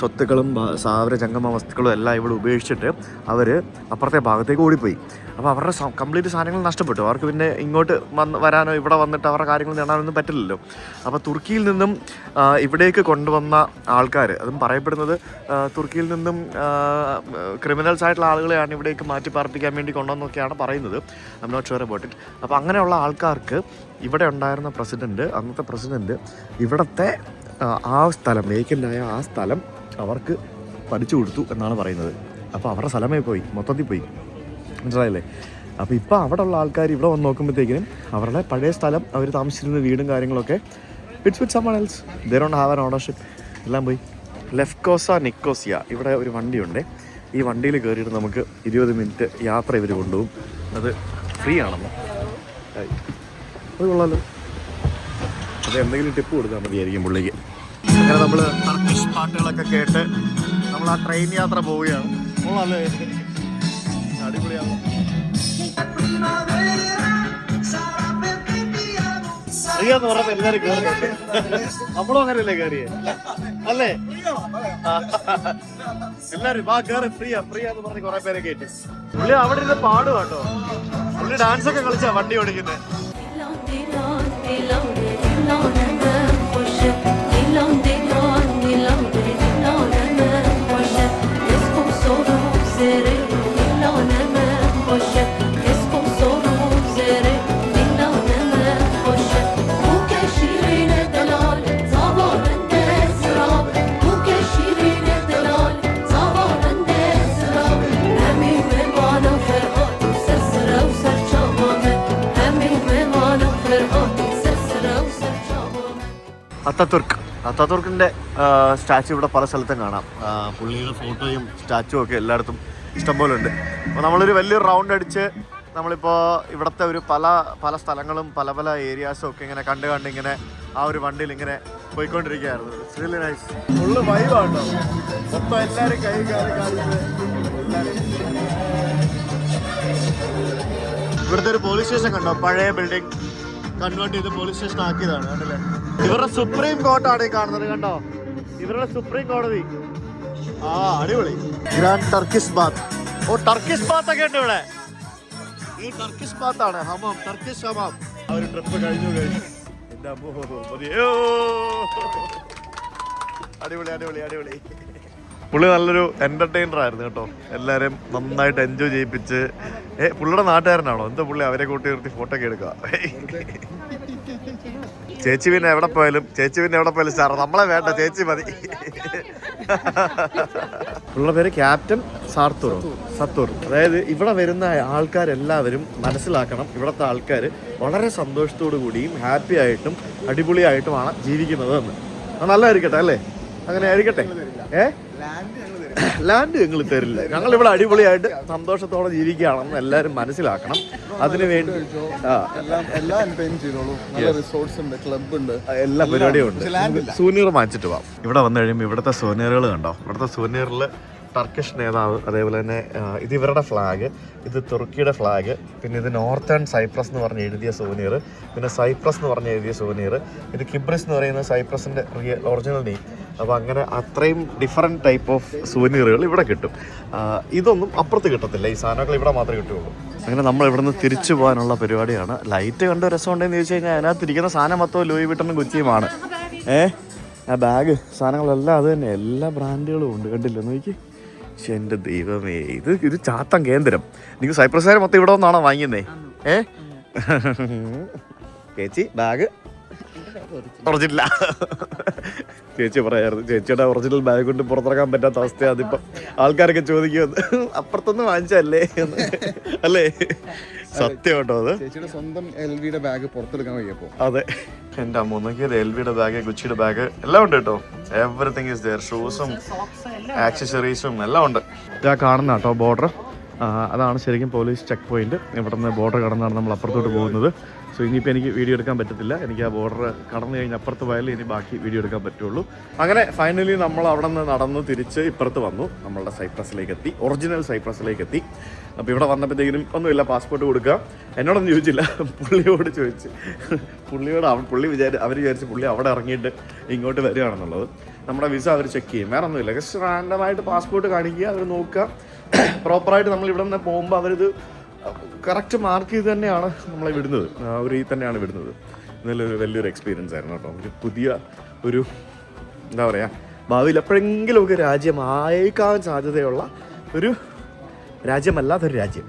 സ്വത്തുക്കളും സാവര ജംഗമ വസ്തുക്കളും എല്ലാം ഇവിടെ ഉപേക്ഷിച്ചിട്ട് അവർ അപ്പുറത്തെ ഭാഗത്തേക്ക് ഓടിപ്പോയി. അപ്പോൾ അവരുടെ കംപ്ലീറ്റ് സാധനങ്ങൾ നഷ്ടപ്പെട്ടു. അവർക്ക് പിന്നെ ഇങ്ങോട്ട് വരാനോ ഇവിടെ വന്നിട്ട് അവരുടെ കാര്യങ്ങൾ നേടാനൊന്നും പറ്റില്ലല്ലോ. അപ്പോൾ തുർക്കിയിൽ നിന്നും ഇവിടേക്ക് കൊണ്ടുവന്ന ആൾക്കാർ, അതും പറയപ്പെടുന്നത് തുർക്കിയിൽ നിന്നും ക്രിമിനൽസ് ആയിട്ടുള്ള ആളുകളെയാണ് ഇവിടേക്ക് മാറ്റി പാർപ്പിക്കാൻ വേണ്ടി കൊണ്ടുവന്നൊക്കെയാണ് പറയുന്നത്. I'm not sure about it. അപ്പോൾ അങ്ങനെയുള്ള ആൾക്കാർക്ക് ഇവിടെ ഉണ്ടായിരുന്ന അന്നത്തെ പ്രസിഡൻറ്റ് ഇവിടുത്തെ ആ സ്ഥലം, വേക്കൻ്റായ ആ സ്ഥലം അവർക്ക് പഠിച്ചു കൊടുത്തു എന്നാണ് പറയുന്നത്. അപ്പോൾ അവരുടെ സ്ഥലമേ പോയി, മൊത്തത്തിൽ പോയി, മനസ്സിലായില്ലേ? അപ്പോൾ ഇപ്പോൾ അവിടെ ഉള്ള ആൾക്കാർ ഇവിടെ വന്ന് നോക്കുമ്പോഴത്തേക്കിനും അവരുടെ പഴയ സ്ഥലം, അവർ താമസിച്ചിരുന്ന വീടും കാര്യങ്ങളൊക്കെ it's with someone else. They don't have an ownership, എല്ലാം പോയി. ലെഫ്കോസ നിക്കോസിയ ഇവിടെ ഒരു വണ്ടിയുണ്ട്. ഈ വണ്ടിയിൽ കയറിയിട്ട് നമുക്ക് 20 മിനിറ്റ് യാത്ര ഇവർ കൊണ്ടുപോകും. അത് ഫ്രീ ആണെന്നോ? അത് കൊള്ളാലോ. അത് എന്തെങ്കിലും ടിപ്പ് കൊടുത്താൽ മതിയായിരിക്കും പുള്ളിക്ക്. അങ്ങനെ നമ്മൾ ടർക്കിഷ് പാട്ടുകളൊക്കെ കേട്ട് നമ്മൾ ആ ട്രെയിൻ യാത്ര പോവുകയാണ്. കൊള്ളാലോ, അടിപൊളിയാണ്. അറിയാന്ന് പറഞ്ഞപ്പോ എല്ലാരും കയറുന്നുണ്ട്. നമ്മളും അങ്ങനെയല്ലേ കയറിയേ അല്ലേ? എല്ലാരും വാ കയറി, ഫ്രീയാന്ന് പറഞ്ഞ് കുറെ പേരെ കേട്ടു. പുള്ളി അവിടെ ഇരുന്ന് പാടും കേട്ടോ. പുള്ളി ഡാൻസ് ഒക്കെ കളിച്ചാ വണ്ടി ഓടിക്കുന്നത്. അത്താതുർക്കിൻ്റെ സ്റ്റാച്ചു ഇവിടെ പല സ്ഥലത്തും കാണാം. പുള്ളിയുടെ ഫോട്ടോയും സ്റ്റാച്ചുവും ഒക്കെ എല്ലായിടത്തും ഇഷ്ടംപോലെ ഉണ്ട്. അപ്പോൾ നമ്മളൊരു വലിയൊരു റൗണ്ട് അടിച്ച് നമ്മളിപ്പോൾ ഇവിടുത്തെ ഒരു പല സ്ഥലങ്ങളും പല ഏരിയാസും ഒക്കെ ഇങ്ങനെ കണ്ട് ഇങ്ങനെ ആ ഒരു വണ്ടിയിൽ ഇങ്ങനെ പോയിക്കൊണ്ടിരിക്കുകയായിരുന്നു. It's really nice. ഫുള്ള് വൈബാട്ടോ. മൊത്തം എല്ലാവരും കൈ കാണിച്ച് എല്ലാവരും. ഇവിടുത്തെ ഒരു പോലീസ് സ്റ്റേഷൻ കണ്ടോ? പഴയ ബിൽഡിംഗ് കൺവേർട്ട് ചെയ്ത് പോലീസ് സ്റ്റേഷൻ ആക്കിയതാണ് കണ്ടല്ലേ. ഇവരുടെ സുപ്രീം കോർട്ടാണ് ഈ കാണുന്നത് കണ്ടോ. ഇവരുടെ സുപ്രീം കോടതി. ആ അടിപൊളി. Grand Turkish bath. Oh Turkish bath ഒക്കെ ഉണ്ട് ഇവിടെ. ഈ ടർക്കിഷ് ബാത്താണ് ഹമാം, ടർക്കിഷ് ഹമാം. ആ ഒരു ട്രിപ്പ് കഴിഞ്ഞു. എന്റെ അമ്മോ മതിയോ. അടിപൊളി അടിപൊളി അടിപൊളി. പുള്ളി നല്ലൊരു എന്റർടൈനർ ആയിരുന്നു കേട്ടോ. എല്ലാവരെയും നന്നായിട്ട് എൻജോയ് ചെയ്യിപ്പിച്ച്. പുള്ളിയുടെ നാട്ടുകാരനാണോ എന്താ പുള്ളി അവരെ കൂട്ടി നിർത്തി ഫോട്ടോ ഒക്കെ എടുക്കുക. ചേച്ചി പിന്നെ എവിടെ പോയാലും സ്റ്റാർ. നമ്മളെ വേണ്ട, ചേച്ചി മതി. പുള്ളിയുടെ പേര് ക്യാപ്റ്റൻ സത്തൂർ. അതായത് ഇവിടെ വരുന്ന ആൾക്കാരെല്ലാവരും മനസ്സിലാക്കണം, ഇവിടുത്തെ ആൾക്കാർ വളരെ സന്തോഷത്തോടു കൂടിയും ഹാപ്പി ആയിട്ടും അടിപൊളിയായിട്ടുമാണ് ജീവിക്കുന്നത് എന്ന്. നല്ലതായിരിക്കട്ടെ അല്ലേ? അങ്ങനെ ആയിരിക്കട്ടെ. ലാൻഡ് ഞങ്ങൾ തരില്ല. ഞങ്ങൾ ഇവിടെ അടിപൊളിയായിട്ട് സന്തോഷത്തോടെ ജീവിക്കുകയാണെന്ന് എല്ലാവരും മനസ്സിലാക്കണം. അതിനു വേണ്ടി എല്ലാ പരിപാടിയും ഉണ്ട്. സൂനിയർ വാങ്ങിച്ചിട്ട് പോവാം. ഇവിടെ വന്നു കഴിയുമ്പോൾ ഇവിടുത്തെ സൂനിയറുകൾ കണ്ടോ. ഇവിടുത്തെ സൂനിയറിൽ ടർക്കിഷ് നേതാവ്, അതേപോലെ തന്നെ ഇത് ഇവരുടെ ഫ്ലാഗ്, ഇത് തുർക്കിയുടെ ഫ്ലാഗ്, പിന്നെ ഇത് നോർത്തേൺ സൈപ്രസ് എന്ന് പറഞ്ഞ് എഴുതിയ സൂനിയർ, പിന്നെ സൈപ്രസ് എന്ന് പറഞ്ഞ് എഴുതിയ സൂനിയർ, ഇത് കിബ്രിസ് എന്ന് പറയുന്നത് സൈപ്രസിൻ്റെ ഒറിജിനൽ നെയിം. അപ്പോൾ അങ്ങനെ അത്രയും ഡിഫറെൻറ്റ് ടൈപ്പ് ഓഫ് സൂനിയറുകൾ ഇവിടെ കിട്ടും. ഇതൊന്നും അപ്പുറത്ത് കിട്ടത്തില്ല. ഈ സാധനങ്ങൾ ഇവിടെ മാത്രമേ കിട്ടുകയുള്ളൂ. അങ്ങനെ നമ്മൾ ഇവിടെ നിന്ന് തിരിച്ചു പോകാനുള്ള പരിപാടിയാണ്. ലൈറ്റ് കണ്ട രസമുണ്ടെന്ന് ചോദിച്ചു കഴിഞ്ഞാൽ അതിനകത്തിരിക്കുന്ന സാധനം മൊത്തം ലൂയി വിട്ടനും ഗുച്ചിയുമാണ്. ആ ബാഗ് സാധനങ്ങളെല്ലാം അത് തന്നെ, എല്ലാ ബ്രാൻഡുകളും ഉണ്ട്. കണ്ടില്ല നോക്കി. പക്ഷെ എൻ്റെ ദൈവമേ, ഇത് ചാത്തൻ കേന്ദ്രം. നിങ്ങൾക്ക് സൈപ്രസുകാർ മൊത്തം ഇവിടെ ഒന്നാണോ വാങ്ങിക്കുന്നേ? ചേച്ചി ബാഗ് ഒറിജിനൽ. ചേച്ചി പറയായിരുന്നു ചേച്ചിയുടെ ഒറിജിനൽ ബാഗ് കൊണ്ട് പുറത്തിറക്കാൻ പറ്റാത്ത അവസ്ഥയാണ്. അതിപ്പം ആൾക്കാരൊക്കെ ചോദിക്കുന്നത് അപ്പുറത്തൊന്നും വാങ്ങിച്ചല്ലേ അല്ലേ? സത്യം കേട്ടോ. അത് ചേച്ചിയുടെ സ്വന്തം LVയുടെ ബാഗ് പുറത്തെടുക്കാൻ വയ്യപ്പോ. അതെ, എൻ്റെ അമ്മ നോക്കിയത് LVയുടെ ബാഗ്, ഗുച്ചിയുടെ ബാഗ് എല്ലാം ഉണ്ട് കേട്ടോ. Everything is there. ഷൂസും ആക്സസറീസും എല്ലാം ഉണ്ട്. ഇതാ കാണുന്ന കേട്ടോ ബോർഡർ. അതാണ് ശരിക്കും പോലീസ് ചെക്ക് പോയിന്റ്. ഇവിടെ നിന്ന് ബോർഡർ കടന്നാണ് നമ്മൾ അപ്പുറത്തോട്ട് പോകുന്നത്. സോ ഇനിയിപ്പോൾ എനിക്ക് വീഡിയോ എടുക്കാൻ പറ്റത്തില്ല. എനിക്ക് ആ ബോർഡർ കടന്നു കഴിഞ്ഞ് അപ്പുറത്ത് പോയാലേ ഇനി ബാക്കി വീഡിയോ എടുക്കാൻ പറ്റുള്ളൂ. അങ്ങനെ ഫൈനലി നമ്മൾ അവിടെ നിന്ന് നടന്ന് തിരിച്ച് ഇപ്പുറത്ത് വന്നു. നമ്മളുടെ സൈപ്രസിലേക്ക് എത്തി, ഒറിജിനൽ സൈപ്രസിലേക്ക് എത്തി. അപ്പോൾ ഇവിടെ വന്നപ്പോഴത്തേക്കിനും ഒന്നുമില്ല, പാസ്പോർട്ട് കൊടുക്കുക. എന്നോടൊന്നും ചോദിച്ചില്ല, പുള്ളിയോട് ചോദിച്ച്. പുള്ളി അവർ വിചാരിച്ച് പുള്ളി അവിടെ ഇറങ്ങിയിട്ട് ഇങ്ങോട്ട് വരികയാണെന്നുള്ളത്. നമ്മുടെ വിസ അവർ ചെക്ക് ചെയ്യും, വേറെ ഒന്നുമില്ല. ജസ്റ്റ് റാൻഡമായിട്ട് പാസ്പോർട്ട് കാണിക്കുക, അവർ നോക്കുക. പ്രോപ്പറായിട്ട് നമ്മൾ ഇവിടെ നിന്ന് പോകുമ്പോൾ അവരിത് കറക്റ്റ് മാർക്ക് ചെയ്ത് തന്നെയാണ് നമ്മളെ വിടുന്നത്. അവർ ഈ തന്നെയാണ് വിടുന്നത്. ഇന്നലൊരു വലിയൊരു എക്സ്പീരിയൻസ് ആയിരുന്നു കേട്ടോ. ഒരു പുതിയ എന്താ പറയുക, ഭാവിയിൽ എപ്പോഴെങ്കിലുമൊക്കെ രാജ്യമായേക്കാൻ സാധ്യതയുള്ള ഒരു രാജ്യമല്ലാത്തൊരു രാജ്യം.